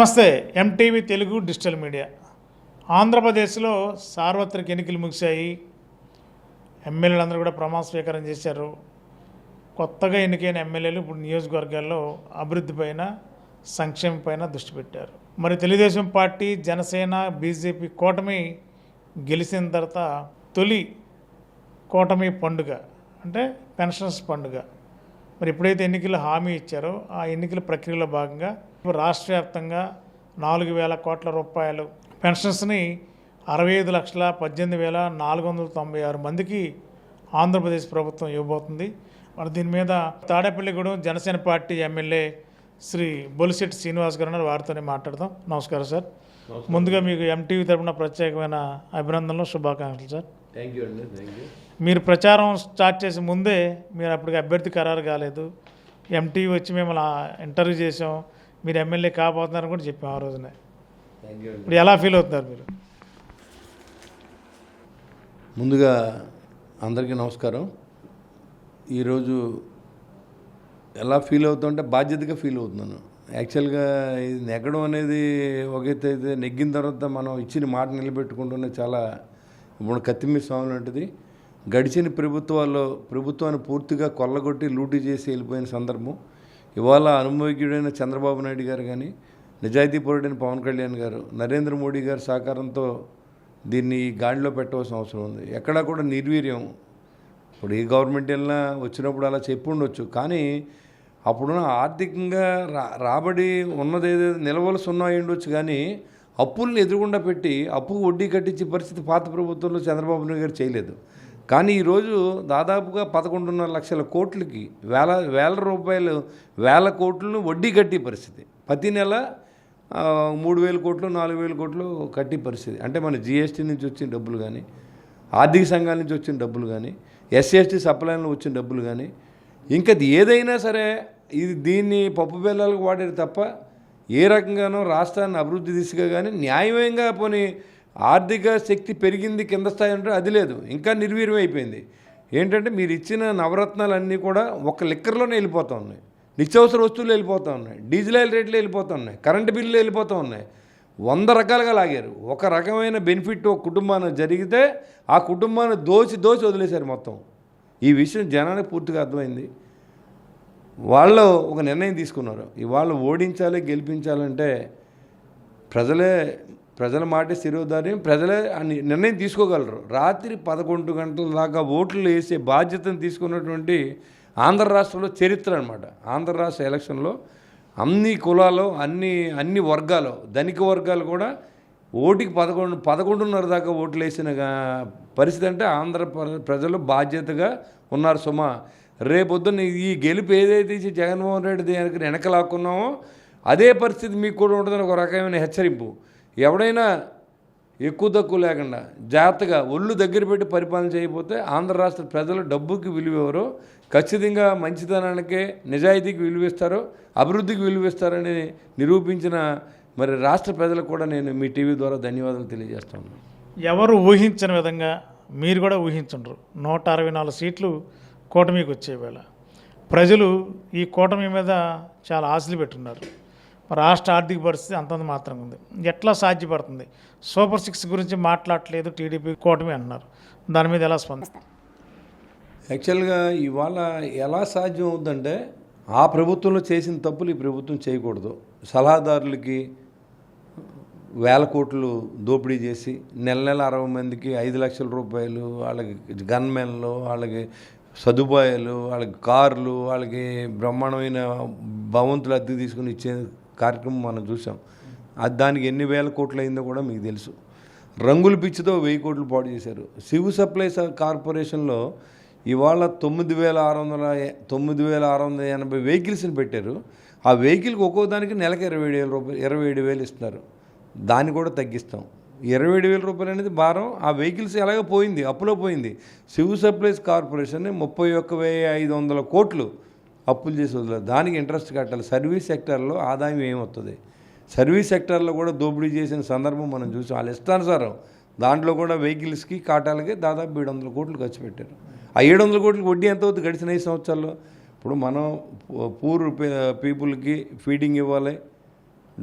నమస్తే. MTV Telugu digital media. ఆంధ్రప్రదేశ్లో సార్వత్రిక ఎన్నికలు ముగిశాయి. ఎమ్మెల్యేలందరూ కూడా ప్రమాణ స్వీకారం చేశారు. కొత్తగా ఎన్నికైన ఎమ్మెల్యేలు ఇప్పుడు నియోజకవర్గాల్లో అభివృద్ధి పైన, సంక్షేమం పైన దృష్టి పెట్టారు. మరి తెలుగుదేశం పార్టీ, జనసేన, బీజేపీ కూటమి గెలిచిన తర్వాత తొలి కూటమి పండుగ అంటే పెన్షన్స్ పండుగ. మరి ఎప్పుడైతే ఎన్నికలు హామీ ఇచ్చారో ఆ ఎన్నికల ప్రక్రియలో భాగంగా రాష్ట్ర వ్యాప్తంగా 4,000 కోట్ల రూపాయలు పెన్షన్స్ని 65,18,496 మందికి ఆంధ్రప్రదేశ్ ప్రభుత్వం ఇవ్వబోతుంది. మరి దీని మీద తాడేపల్లిగూడెం జనసేన పార్టీ ఎమ్మెల్యే శ్రీ బొలిశెట్టి శ్రీనివాస్ గారు ఉన్నారు. వారితోనే మాట్లాడదాం. నమస్కారం సార్. ముందుగా మీకు ఎంటీవీ తరఫున ప్రత్యేకమైన అభినందనలు, శుభాకాంక్షలు సార్. థ్యాంక్ యూ అండి. Thank you. మీరు ప్రచారం స్టార్ట్ చేసే ముందే మీరు అప్పటికి అభ్యర్థి ఖరారు కాలేదు. ఎంటీవీ వచ్చి మిమ్మల్ని ఇంటర్వ్యూ చేసాం, మీరు ఎమ్మెల్యే కాబోతున్నారని కూడా చెప్పాం ఆ రోజునే. థ్యాంక్ యూ అండి. ఇప్పుడు ఎలా ఫీల్ అవుతున్నారు మీరు? ముందుగా అందరికీ నమస్కారం. ఈరోజు ఎలా ఫీల్ అవుతుంటే బాధ్యతగా ఫీల్ అవుతున్నాను. యాక్చువల్గా ఇది నెగ్గడం అనేది ఒక ఎత్తు అయితే, నెగ్గిన తర్వాత మనం ఇచ్చిన మాట నిలబెట్టుకుంటూనే చాలా ఇప్పుడు కత్తిమీద స్వామి లాంటిది. గడిచిన ప్రభుత్వాన్ని పూర్తిగా కొల్లగొట్టి లూటీ చేసి వెళ్ళిపోయిన సందర్భం. ఇవాళ అనుభవజ్ఞుడైన చంద్రబాబు నాయుడు గారు కానీ, నిజాయితీపరుడైన పవన్ కళ్యాణ్ గారు, నరేంద్ర మోడీ గారి సహకారంతో దీన్ని గాడిలో పెట్టవలసిన అవసరం ఉంది. ఎక్కడా కూడా నిర్వీర్యం. ఇప్పుడు ఏ గవర్నమెంట్ వెళ్ళినా వచ్చినప్పుడు అలా చెప్పి ఉండొచ్చు, కానీ అప్పుడున్న ఆర్థికంగా రాబడి ఉన్నదేదో నిలవలు సున్నా అయి ఉండొచ్చు, కానీ అప్పుల్ని ఎదురుగుండా పెట్టి అప్పుకు వడ్డీ కట్టించే పరిస్థితి పాత ప్రభుత్వంలో చంద్రబాబు నాయుడు గారు చేయలేదు. కానీ ఈరోజు దాదాపుగా 11.5 లక్షల కోట్లకి వేల రూపాయలు, వేల కోట్లను వడ్డీ కట్టే పరిస్థితి. ప్రతి నెల 3,000 కోట్లు, 4,000 కోట్లు కట్టే పరిస్థితి. అంటే మన జిఎస్టీ నుంచి వచ్చిన డబ్బులు కానీ, ఆర్థిక సంఘాల నుంచి వచ్చిన డబ్బులు కానీ, ఎస్సీఎస్టీ సప్లైన్లో వచ్చిన డబ్బులు కానీ, ఇంకా ఏదైనా సరే దీన్ని పప్పు బెల్లాలకు వాడేది తప్ప ఏ రకంగానో రాష్ట్రాన్ని అభివృద్ధి దిశగా కానీ న్యాయమయంగా పోనీ ఆర్థిక శక్తి పెరిగింది కింద స్థాయి అంటే అది లేదు. ఇంకా నిర్వీర్యం అయిపోయింది. ఏంటంటే మీరు ఇచ్చిన నవరత్నాలన్నీ కూడా ఒక లిక్కర్లోనే వెళ్ళిపోతూ ఉన్నాయి. నిత్యావసర వస్తువులు వెళ్ళిపోతూ ఉన్నాయి, డీజిల్ ఆయిల్ రేట్లు వెళ్ళిపోతూ ఉన్నాయి, కరెంటు బిల్లులు వెళ్ళిపోతూ ఉన్నాయి. 100 రకాలుగా లాగారు. ఒక రకమైన బెనిఫిట్ ఒక కుటుంబానికి జరిగితే ఆ కుటుంబాన్ని దోచి వదిలేశారు మొత్తం. ఈ విషయం జనానికి పూర్తిగా అర్థమైంది. వాళ్ళు ఒక నిర్ణయం తీసుకున్నారు. ఇవాళ ఓడించాలి, గెలిపించాలంటే ప్రజల మాటే శిరోధార్యం, ప్రజలే నిర్ణయం తీసుకోగలరు. రాత్రి 11 గంటల దాకా ఓట్లు వేసే బాధ్యతను తీసుకున్నటువంటి ఆంధ్ర రాష్ట్రంలో చరిత్ర అనమాట. ఆంధ్ర రాష్ట్ర ఎలక్షన్లో అన్ని కులాలు, అన్ని వర్గాలు, ధనిక వర్గాలు కూడా ఓటికి 11:30 దాకా ఓట్లు వేసిన పరిస్థితి. అంటే ఆంధ్ర ప్రజలు బాధ్యతగా ఉన్నారు సుమా. రేపొద్దున ఈ గెలుపు ఏదైతే జగన్మోహన్ రెడ్డి వెనకలాక్కున్నామో అదే పరిస్థితి మీకు కూడా ఉంటుందని ఒక రకమైన హెచ్చరింపు. ఎవడైనా ఎక్కువ తక్కువ లేకుండా జాగ్రత్తగా ఒళ్ళు దగ్గర పెట్టి పరిపాలన చేయకపోతే ఆంధ్ర రాష్ట్ర ప్రజలు డబ్బుకి విలువెవరో, ఖచ్చితంగా మంచితనానికే, నిజాయితీకి విలువిస్తారో, అభివృద్ధికి విలువిస్తారని నిరూపించిన మరి రాష్ట్ర ప్రజలకు కూడా నేను మీ టీవీ ద్వారా ధన్యవాదాలు తెలియజేస్తాను. ఎవరు ఊహించని విధంగా మీరు కూడా ఊహించండ్రు 164 సీట్లు కూటమికి వచ్చేవేళ ప్రజలు ఈ కూటమి మీద చాలా ఆశలు పెట్టున్నారు. రాష్ట్ర ఆర్థిక పరిస్థితి అంతంత మాత్రంగా ఉంది. ఎట్లా సాధ్యపడుతుంది? సూపర్ 6 గురించి మాట్లాడలేదు టీడీపీ, కూటమి అంటున్నారు. దాని మీద ఎలా స్పందిస్తారు? యాక్చువల్గా ఇవాళ ఎలా సాధ్యం అవుతుందంటే ఆ ప్రభుత్వంలో చేసిన తప్పులు ఈ ప్రభుత్వం చేయకూడదు. సలహాదారులకి 1,000 కోట్లు దోపిడీ చేసి నెల 60 మందికి 5 లక్షల రూపాయలు, వాళ్ళకి గన్మెన్లు, వాళ్ళకి సదుపాయాలు, వాళ్ళకి కార్లు, వాళ్ళకి బ్రహ్మాండమైన భవంతులు అద్దె తీసుకుని ఇచ్చే కార్యక్రమం మనం చూసాం. దానికి ఎన్ని 1,000 కోట్లు అయిందో కూడా మీకు తెలుసు. రంగుల పిచ్చితో 1,000 కోట్లు పాడు చేశారు. సివిల్ సప్లైస్ కార్పొరేషన్లో ఇవాళ 9,680 వెహికల్స్ని పెట్టారు. ఆ వెహికల్కి ఒక్కో దానికి నెలకి 27,000 రూపాయలు, 27,000 ఇస్తున్నారు. దాన్ని కూడా తగ్గిస్తాం. 27,000 రూపాయలు అనేది భారం. ఆ వెహికల్స్ ఎలాగో పోయింది, అప్పులో పోయింది. సివిల్ సప్లైస్ కార్పొరేషన్ని 31,500 కోట్లు అప్పులు చేసి వదిలేదు. దానికి ఇంట్రెస్ట్ కట్టాలి. సర్వీస్ సెక్టార్లో ఆదాయం ఏమవుతుంది? సర్వీస్ సెక్టార్లో కూడా దోపిడీ చేసిన సందర్భం మనం చూసాం. వాళ్ళ ఇష్టానుసారం దాంట్లో కూడా వెహికల్స్కి, కాటాలకి దాదాపు 700 కోట్లు ఖర్చు పెట్టారు. ఆ 700 కోట్లకి వడ్డీ ఎంత అవుతుంది గడిచిన 5 సంవత్సరాల్లో? ఇప్పుడు మనం పూర్ పీపుల్కి ఫీడింగ్ ఇవ్వాలి,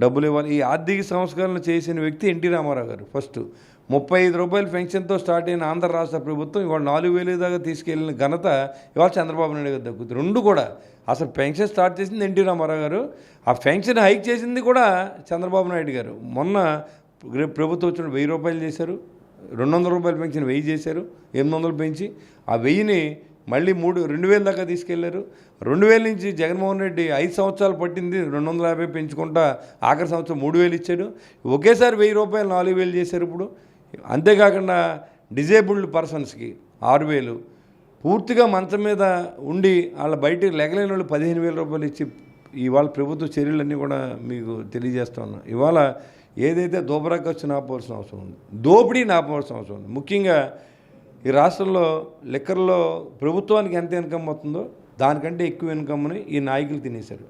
డబ్బులు ఇవ్వాలి. ఈ ఆర్థిక సంస్కరణలు చేసిన వ్యక్తి ఎన్టీ రామారావు గారు. ఫస్ట్ 35 రూపాయల పెన్షన్తో స్టార్ట్ అయిన ఆంధ్ర రాష్ట్ర ప్రభుత్వం ఇవాళ 4,000 దాకా తీసుకెళ్ళిన ఘనత ఇవాళ చంద్రబాబు నాయుడు గారు దక్కుతుంది. రెండు కూడా అసలు పెన్షన్ స్టార్ట్ చేసింది ఎన్టీ రామారావు గారు, ఆ పెన్షన్ హైక్ చేసింది కూడా చంద్రబాబు నాయుడు గారు. మొన్న ప్రభుత్వం వచ్చిన 1,000 రూపాయలు చేశారు, 200 రూపాయల పెన్షన్ 1000 చేశారు, 800 పెంచి ఆ 1000ని మళ్ళీ 2,000 దాకా తీసుకెళ్లారు. 2,000 నుంచి జగన్మోహన్ రెడ్డి 5 సంవత్సరాలు పట్టింది 250 పెంచుకుంటా ఆఖరి సంవత్సరం 3,000 ఇచ్చాడు. ఒకేసారి 1,000 రూపాయలు 4,000 చేశారు ఇప్పుడు. అంతేకాకుండా డిజేబుల్డ్ పర్సన్స్కి 6,000, పూర్తిగా మంచం మీద ఉండి వాళ్ళ బయటికి లెగలేని వాళ్ళు 15,000 రూపాయలు ఇచ్చి ఇవాళ ప్రభుత్వ చర్యలన్నీ కూడా మీకు తెలియజేస్తా ఉన్నాం. ఇవాళ ఏదైతే దోబరా ఖర్చు ఆపవలసిన అవసరం ఉంది, దోపిడీని ఆపవలసిన అవసరం ఉంది. ముఖ్యంగా ఈ రాష్ట్రంలో లిక్కర్లో ప్రభుత్వానికి ఎంత ఇన్కమ్ అవుతుందో దానికంటే ఎక్కువ ఇన్కమ్ని ఈ నాయకులు తినేశారు.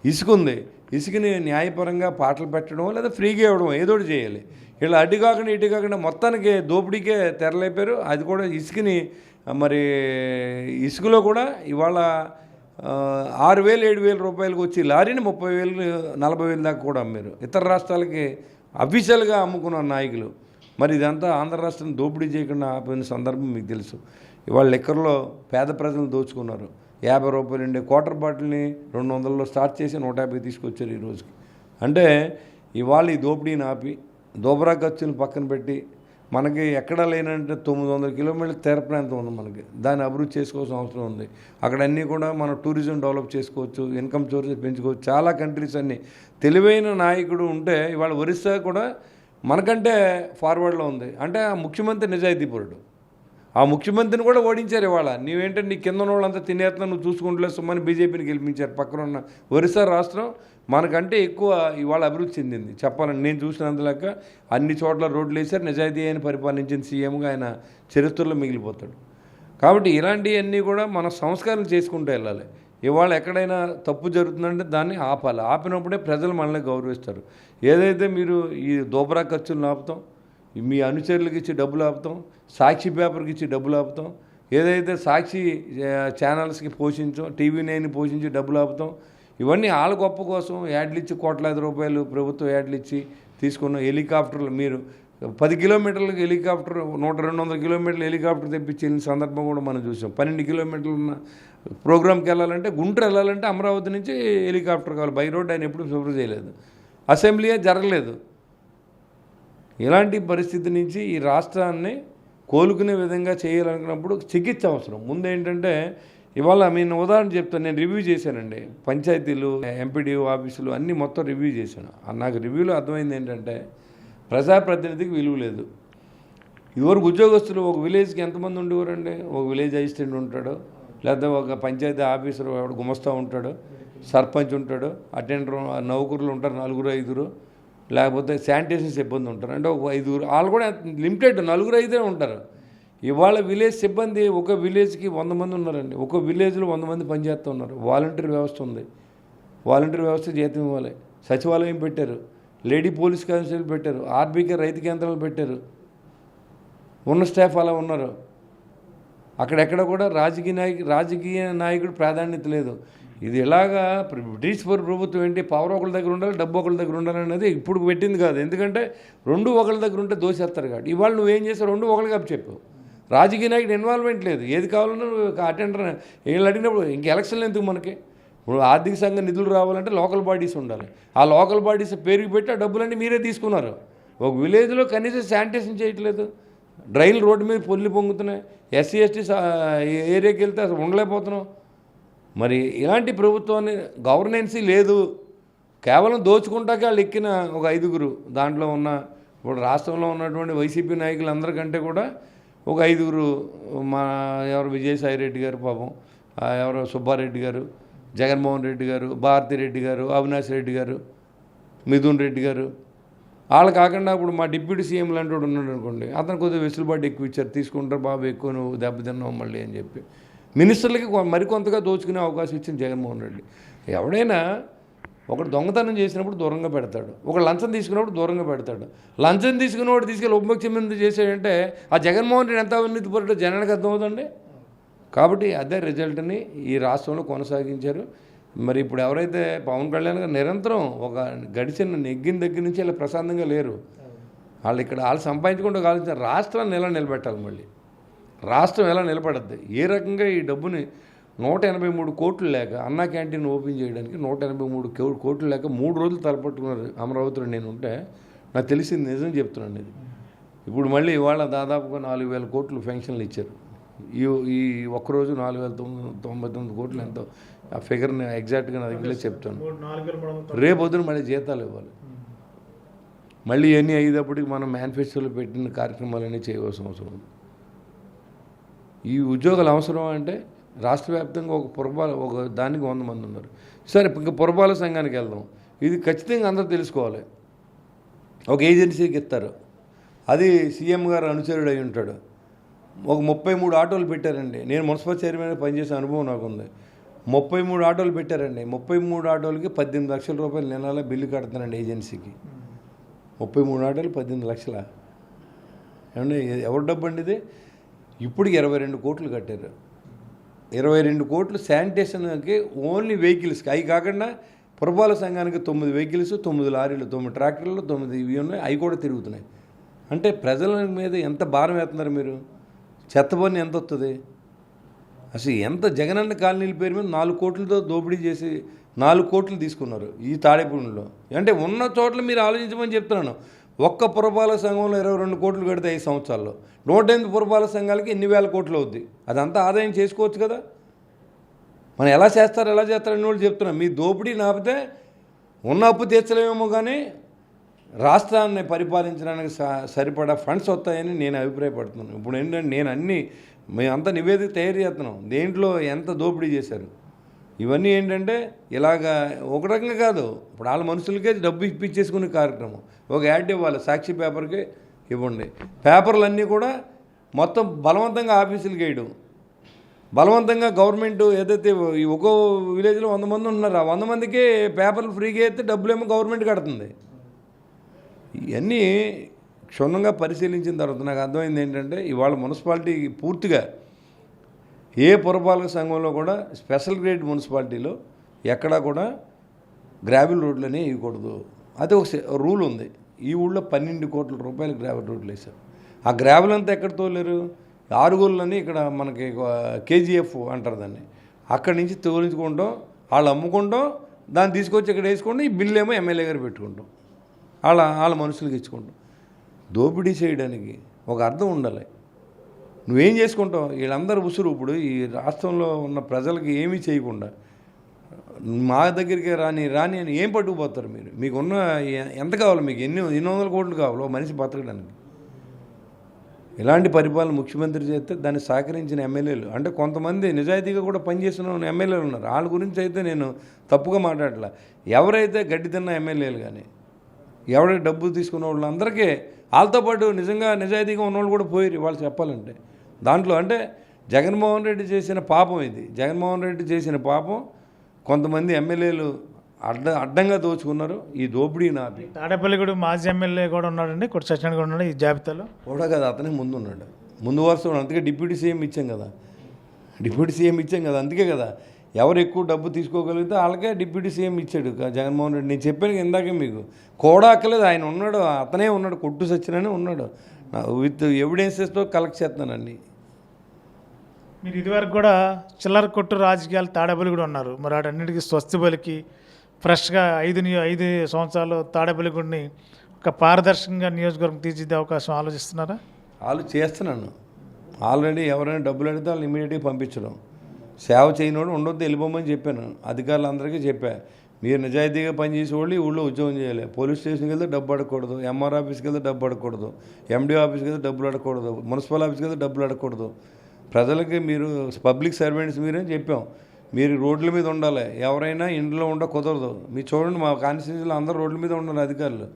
ఇసుక ఉంది, ఇసుకని న్యాయపరంగా పాటలు పెట్టడం లేదా ఫ్రీగా ఇవ్వడం ఏదోటి చేయాలి. ఇలా అటు కాకుండా మొత్తానికి దోపిడీకే తెరలేపారు. అది కూడా ఇసుకని మరి ఇసుకలో కూడా ఇవాళ 6,000 7,000 రూపాయలకు వచ్చి లారీని 30,000 40,000 దాకా కూడా అమ్మారు. ఇతర రాష్ట్రాలకి అఫీషియల్గా అమ్ముకున్న నాయకులు. మరి ఇదంతా ఆంధ్ర రాష్ట్రం దోపిడీ చేయకుండా ఆపిన సందర్భం మీకు తెలుసు. ఇవాళ లెక్కర్లో పేద ప్రజలను దోచుకున్నారు. 50 రూపాయలు ఉండే క్వార్టర్ బాటిల్ని 200లో స్టార్ట్ చేసి 150 తీసుకొచ్చారు ఈ రోజుకి. అంటే ఇవాళ ఈ దోపిడీని ఆపి దోబరా ఖర్చుని పక్కన పెట్టి మనకి ఎక్కడా లేనంటే 900 కిలోమీటర్ల తీర ప్రాంతం ఉంది మనకి. దాన్ని అభివృద్ధి చేసుకోవాల్సిన అవసరం ఉంది. అక్కడ అన్నీ కూడా మనం టూరిజం డెవలప్ చేసుకోవచ్చు, ఇన్కమ్ సోర్సెస్ పెంచుకోవచ్చు. చాలా కంట్రీస్ అన్నీ తెలివైన నాయకుడు ఉంటే ఇవాళ ఒరిస్సా కూడా మనకంటే ఫార్వర్డ్లో ఉంది. అంటే ఆ ముఖ్యమంత్రి నిజాయితీపరుడు. ఆ ముఖ్యమంత్రిని కూడా ఓడించారు. ఇవాళ నీవేంటంటే నీ కింద వాళ్ళంతా తినేస్తున్నా నువ్వు చూసుకుంటలే సుమ్మని బీజేపీని గెలిపించారు. పక్కన ఉన్న ఒరిస్సా రాష్ట్రం మనకంటే ఎక్కువ ఇవాళ అభివృద్ధి చెందింది. చెప్పాలని నేను చూసినంత లెక్క అన్ని చోట్ల రోడ్లు వేశారు. నిజాయితీ అయిన పరిపాలించిన సీఎంగా ఆయన చరిత్రలో మిగిలిపోతాడు. కాబట్టి ఇలాంటివన్నీ కూడా మన సంస్కారం చేసుకుంటూ వెళ్ళాలి. ఇవాళ ఎక్కడైనా తప్పు జరుగుతుందంటే దాన్ని ఆపాలి. ఆపినప్పుడే ప్రజలు మనల్ని గౌరవిస్తారు. ఏదైతే మీరు ఈ దోబరా ఖర్చులను ఆపుతాం, మీ అనుచరులకు ఇచ్చి డబ్బులు ఆపుతాం, సాక్షి పేపర్కి ఇచ్చి డబ్బులు ఆపుతాం, ఏదైతే సాక్షి ఛానల్స్కి పోషించాం, టీవీ9 పోషించి డబ్బులు ఆపుతాం, ఇవన్నీ వాళ్ళ గొప్ప కోసం యాడ్లు ఇచ్చి కోట్లాది రూపాయలు ప్రభుత్వం యాడ్లు ఇచ్చి తీసుకున్న హెలికాప్టర్లు. మీరు 10 కిలోమీటర్లకు హెలికాప్టర్ 100-200 కిలోమీటర్లు హెలికాప్టర్ తెప్పించి వెళ్ళిన సందర్భం కూడా మనం చూసాం. 12 కిలోమీటర్లు ఉన్న ప్రోగ్రామ్కి వెళ్ళాలంటే, గుంటూరు వెళ్ళాలంటే అమరావతి నుంచి హెలికాప్టర్ కావాలి. బై రోడ్ ఆయన ఎప్పుడు ప్రిఫర్ చేయలేదు. అసెంబ్లీయే జరగలేదు. ఇలాంటి పరిస్థితి నుంచి ఈ రాష్ట్రాన్ని కోలుకునే విధంగా చేయాలనుకున్నప్పుడు చికిత్స అవసరం. ముందు ఏంటంటే ఇవాళ నేను ఉదాహరణ చెప్తాను. నేను రివ్యూ చేశానండి. పంచాయతీలు, ఎంపీడీఓ ఆఫీసులు అన్నీ మొత్తం రివ్యూ చేశాను. నాకు రివ్యూలో అర్థమైంది ఏంటంటే ప్రజాప్రతినిధికి విలువ లేదు. ఇదివరకు ఉద్యోగస్తులు ఒక విలేజ్కి ఎంతమంది ఉండేవారండి? ఒక విలేజ్ అసిస్టెంట్ ఉంటాడు, లేదా ఒక పంచాయతీ ఆఫీసర్ ఎవడు గుమస్తా ఉంటాడు, సర్పంచ్ ఉంటాడు, అటెండర్ నౌకరులు ఉంటారు 4-5, లేకపోతే శానిటేషన్ సిబ్బంది ఉంటారు. అంటే ఒక 5 వాళ్ళు కూడా లిమిటెడ్ 4-5 ఉంటారు. ఇవాళ విలేజ్ సిబ్బంది ఒక విలేజ్కి 100 మంది ఉన్నారండి. ఒక విలేజ్లో 100 మంది పనిచేస్తూ ఉన్నారు. వాలంటీర్ వ్యవస్థ ఉంది. వాలంటీర్ వ్యవస్థ జీతం ఇవ్వాలి. సచివాలయం పెట్టారు, లేడీ పోలీస్ కానిస్టేబుల్ పెట్టారు, ఆర్బీకే రైతు కేంద్రాలు పెట్టారు. ఉన్న స్టాఫ్ అలా ఉన్నారు. అక్కడెక్కడ కూడా రాజకీయ నాయకుడు ప్రాధాన్యత లేదు. ఇది ఎలాగా బ్రిటిష్ ప్రభుత్వం ఏంటి, పవర్ ఒకళ్ళ దగ్గర ఉండాలి, డబ్బు ఒకళ్ళ దగ్గర ఉండాలి అనేది ఇప్పుడు పెట్టింది కాదు. ఎందుకంటే 2 ఒకళ్ళ దగ్గర ఉంటే దోషేస్తారు కాబట్టి. ఇవాళ నువ్వేం చేస్తావు? 2 ఒకళ్ళకి అప్పు చెప్పు. రాజకీయ నాయకుడు ఇన్వాల్వ్మెంట్ లేదు. ఏది కావాలన్నా అటెండర్ వీళ్ళు అడిగినప్పుడు ఇంక ఎలక్షన్లు ఎందుకు మనకి? ఇప్పుడు ఆర్థిక సంఘ నిధులు రావాలంటే లోకల్ బాడీస్ ఉండాలి. ఆ లోకల్ బాడీస్ పేరుకి పెట్టి ఆ డబ్బులన్నీ మీరే తీసుకున్నారు. ఒక విలేజ్లో కనీసం శానిటేషన్ చేయట్లేదు. డ్రైన్లు రోడ్డు మీద పొల్లి పొంగుతున్నాయి. ఎస్సీ ఎస్టీ ఏరియాకి వెళ్తే అసలు ఉండలేకపోతున్నాం. మరి ఇలాంటి ప్రభుత్వాన్ని గవర్నెన్సీ లేదు. కేవలం దోచుకుంటాకే వాళ్ళు ఎక్కిన ఒక 5 దాంట్లో ఉన్న ఇప్పుడు రాష్ట్రంలో ఉన్నటువంటి వైసీపీ నాయకులందరికంటే కూడా ఒక 5 ఎవరు విజయసాయి రెడ్డి గారు, పాపం ఎవరో సుబ్బారెడ్డి గారు, జగన్మోహన్ రెడ్డి గారు, భారతిరెడ్డి గారు, అవినాష్ రెడ్డి గారు, మిథున్ రెడ్డి గారు, వాళ్ళు కాకుండా ఇప్పుడు మా డిప్యూటీ సీఎం లాంటి వాడు ఉన్నాడు అనుకోండి, అతను కొద్దిగా వెసులుబాటు ఎక్కువ ఇచ్చారు. తీసుకుంటారు బాబు, ఎక్కువ నువ్వు దెబ్బతిన్నావు మళ్ళీ అని చెప్పి మినిస్టర్లకి మరికొంతగా దోచుకునే అవకాశం ఇచ్చింది జగన్మోహన్ రెడ్డి. ఎవడైనా ఒకడు దొంగతనం చేసినప్పుడు దూరంగా పెడతాడు, ఒక లంచం తీసుకున్నప్పుడు దూరంగా పెడతాడు. లంచం తీసుకున్నవాడు తీసుకెళ్ళి ఉపముఖ్యమంత్రి చేసాడంటే ఆ జగన్మోహన్ రెడ్డి ఎంత అవినీతి పడ్డాడో జనానికి అర్థమవుతుందండి. కాబట్టి అదే రిజల్ట్ని ఈ రాష్ట్రంలో కొనసాగించారు. మరి ఇప్పుడు ఎవరైతే పవన్ కళ్యాణ్ గారు నిరంతరం ఒక గడిచిన నెగ్గిన దగ్గర నుంచి ఇలా ప్రశాంతంగా లేరు. వాళ్ళు సంపాదించుకుంటూ కావాల్సిన రాష్ట్రాన్ని ఎలా నిలబెట్టాలి, మళ్ళీ రాష్ట్రం ఎలా నిలబడద్ది, ఏ రకంగా ఈ డబ్బుని 183 కోట్లు లేక అన్నా క్యాంటీన్ ఓపెన్ చేయడానికి 183 కోట్లు లేక 3 రోజులు తలపట్టుకున్నారు అమరావతిలో. నేను ఉంటే నాకు తెలిసింది, నిజం చెప్తున్నాను ఇది. ఇప్పుడు మళ్ళీ ఇవాళ దాదాపుగా 4,000 కోట్లు ఫెన్షన్లు ఇచ్చారు. ఈ ఒక్కరోజు 4,099 కోట్లు ఎంతో, ఆ ఫిగర్ని ఎగ్జాక్ట్గా నా దగ్గర చెప్తాను. రేపొద్దున మళ్ళీ జీతాలు ఇవ్వాలి. మళ్ళీ ఇవన్నీ అయ్యేటప్పటికి మనం మేనిఫెస్టోలో పెట్టిన కార్యక్రమాలన్నీ చేయవలసిన అవసరం ఉంది. ఈ ఉద్యోగాలు అవసరం అంటే రాష్ట్ర వ్యాప్తంగా ఒక దానికి 100 మంది ఉన్నారు. సరే, ఇంకా పురపాలక సంఘానికి వెళ్దాం. ఇది ఖచ్చితంగా అందరూ తెలుసుకోవాలి. ఒక ఏజెన్సీకి ఇస్తారు, అది సీఎం గారు అనుచరుడు అయి ఉంటాడు. ఒక 33 ఆటోలు పెట్టారండి. నేను మున్సిపల్ చైర్మన్గా పనిచేసే అనుభవం నాకుంది. 33 ఆటోలు పెట్టారండి. 33 ఆటోలకి 18 లక్షల రూపాయలు నెలలో బిల్లు కడతానండి ఏజెన్సీకి. 33 ఆటోలు 18 లక్షల ఏమండి, ఎవరి డబ్బు అండి ఇది? ఇప్పటికి 22 కోట్లు కట్టారు. 22 కోట్లు శానిటేషన్కి ఓన్లీ వెహికల్స్కి. అవి కాకుండా పురపాలక సంఘానికి 9 వెహికల్స్, 9 లారీలు, 9 ట్రాక్టర్లు, 9 ఇవి ఉన్నాయి. అవి కూడా తిరుగుతున్నాయి. అంటే ప్రజల మీద ఎంత భారం వేస్తున్నారు మీరు? చెత్త పన్ను ఎంత వస్తుంది అసలు? ఎంత జగనన్న కాలనీల పేరు మీద 4 కోట్లతో దోపిడీ చేసి 4 కోట్లు తీసుకున్నారు ఈ తాడేపూడిలో. అంటే ఉన్న చోట్ల మీరు ఆలోచించమని చెప్తున్నాను. ఒక్క పురపాలక సంఘంలో 22 కోట్లు కడితే 5 సంవత్సరాల్లో 108 పురపాలక సంఘాలకి ఎన్ని వేల కోట్లు అవుద్ది. అదంతా ఆదాయం చేసుకోవచ్చు కదా. మనం ఎలా చేస్తారని వాళ్ళు చెప్తున్నాం. మీ దోపిడీ నాపితే ఉన్న అప్పు తీర్చలేమేమో, కానీ రాష్ట్రాన్ని పరిపాలించడానికి సరిపడా ఫండ్స్ వస్తాయని నేను అభిప్రాయపడుతున్నాను. ఇప్పుడు ఏంటంటే మేమంతా నివేదిక తయారు చేస్తున్నాం, దేంట్లో ఎంత దోపిడీ చేశారు. ఇవన్నీ ఏంటంటే ఇలాగా ఒక రకంగా కాదు, ఇప్పుడు వాళ్ళ మనుషులకే డబ్బు ఇప్పించేసుకునే కార్యక్రమం. ఒక యాడ్ ఇవ్వాలి, సాక్షి పేపర్కి ఇవ్వండి. పేపర్లన్నీ కూడా మొత్తం బలవంతంగా ఆఫీసులకి వేయడం, బలవంతంగా గవర్నమెంట్ ఏదైతే ఈ ఒక్కో విలేజ్లో 100 మంది ఉంటున్నారు, 100 మందికి పేపర్లు ఫ్రీగా అయితే డబ్బులేమో గవర్నమెంట్ కడుతుంది. ఇవన్నీ క్షుణ్ణంగా పరిశీలించిన తర్వాత నాకు అర్థమైంది ఏంటంటే, ఇవాళ మున్సిపాలిటీ పూర్తిగా ఏ పురపాలక సంఘంలో కూడా స్పెషల్ గ్రేడ్ మున్సిపాలిటీలో ఎక్కడా కూడా గ్రావెల్ రోడ్లనే వేయకూడదు. అది ఒక రూల్ ఉంది. ఈ ఊళ్ళో 12 కోట్ల రూపాయలు గ్రావెల్ రోడ్లు వేశారు. ఆ గ్రావెల్ అంతా ఎక్కడ తోలేరు? ఆరుగుళ్ళని ఇక్కడ మనకి కేజీఎఫ్ అంటారు దాన్ని, అక్కడి నుంచి తోలించుకుంటాం, వాళ్ళు అమ్ముకుంటాం, దాన్ని తీసుకొచ్చి ఇక్కడ వేసుకుంటాం. ఈ బిల్లు ఏమో ఎమ్మెల్యే గారు పెట్టుకుంటాం, వాళ్ళ మనుషులకి ఇచ్చుకుంటాం. దోపిడీ చేయడానికి ఒక అర్థం ఉండాలి. నువ్వేం చేసుకుంటావు? వీళ్ళందరూ ఉసురు ఇప్పుడు ఈ రాష్ట్రంలో ఉన్న ప్రజలకి ఏమీ చేయకుండా మా దగ్గరికి రాని అని ఏం పట్టుకుపోతారు మీరు? మీకున్న ఎంత కావాలి? మీకు ఎన్ని 100 కోట్లు కావాలో మనిషి బతకడానికి? ఇలాంటి పరిపాలన ముఖ్యమంత్రి చేస్తే దాన్ని సహకరించిన ఎమ్మెల్యేలు, అంటే కొంతమంది నిజాయితీగా కూడా పనిచేస్తున్న ఎమ్మెల్యేలు ఉన్నారు. వాళ్ళ గురించి అయితే నేను తప్పుగా మాట్లాడలే. ఎవరైతే గడ్డి తిన్న ఎమ్మెల్యేలు కానీ, ఎవరైతే డబ్బులు తీసుకున్న వాళ్ళు అందరికీ వాళ్ళతో పాటు నిజంగా నిజాయితీగా ఉన్నవాళ్ళు కూడా పోయారు వాళ్ళు చెప్పాలంటే. దాంట్లో అంటే జగన్మోహన్ రెడ్డి చేసిన పాపం ఇది. జగన్మోహన్ రెడ్డి చేసిన పాపం కొంతమంది ఎమ్మెల్యేలు అడ్డంగా దోచుకున్నారు. ఈ దోపిడీ నాపి తాడేపల్లిగూడ మాజీ ఎమ్మెల్యే కూడా ఉన్నాడండి, కొట్టి సత్యనారాయణ కూడా ఉన్నాడు ఈ జాబితాలో. కూడా కదా, అతనే ముందున్నాడు, ముందు వరుస. అందుకే డిప్యూటీ సీఎం ఇచ్చాం కదా, అందుకే కదా ఎవరు ఎక్కువ డబ్బు తీసుకోగలిగితే వాళ్ళకే డిప్యూటీ సీఎం ఇచ్చాడు జగన్మోహన్ రెడ్డి. నేను చెప్పాను ఇందాకే మీకు, కూడా అక్కలేదు, ఆయన ఉన్నాడు, అతనే ఉన్నాడు, కొట్టు సచ్చిననే ఉన్నాడు. విత్ ఎవిడెన్సెస్తో కలెక్ట్ చేస్తున్నానండి. మీరు ఇదివరకు కూడా చిల్లర కొట్టు రాజకీయాలు తాడేపల్లి కూడా ఉన్నారు. మరి వాటన్నిటికీ స్వస్తి పలికి ఫ్రెష్గా 5 సంవత్సరాలు తాడేపల్లిగూడిని ఒక పారదర్శకంగా నియోజకవర్గం తీర్చిద్దే అవకాశం ఆలోచిస్తున్నారా? చేస్తున్నాను ఆల్రెడీ. ఎవరైనా డబ్బులు అడిగితే వాళ్ళు ఇమీడియట్గా పంపించడం. సేవ చేయనోడు ఉండొద్దు, వెళ్ళిపోమని చెప్పాను అధికారులందరికీ. మీరు నిజాయితీగా పనిచేసే వాళ్ళు ఈ ఊళ్ళో ఉద్యోగం చేయాలి. పోలీస్ స్టేషన్కి వెళ్తే డబ్బు అడగకూడదు, ఎంఆర్ ఆఫీస్కి వెళ్తే డబ్బు అడగకూడదు, ఎండీ ఆఫీస్కి వెళ్తే డబ్బులు అడగకూడదు, మున్సిపల్ ఆఫీస్కి వెళ్తే డబ్బులు అడగకూడదు. ప్రజలకి మీరు పబ్లిక్ సర్వెంట్స్ మీరని చెప్పాం. మీరు రోడ్ల మీద ఉండాలి, ఎవరైనా ఇంట్లో కుదరదు. మీరు చూడండి, మా కాన్స్టిట్యూన్సీలో అందరూ రోడ్ల మీద ఉండాలి అధికారులు.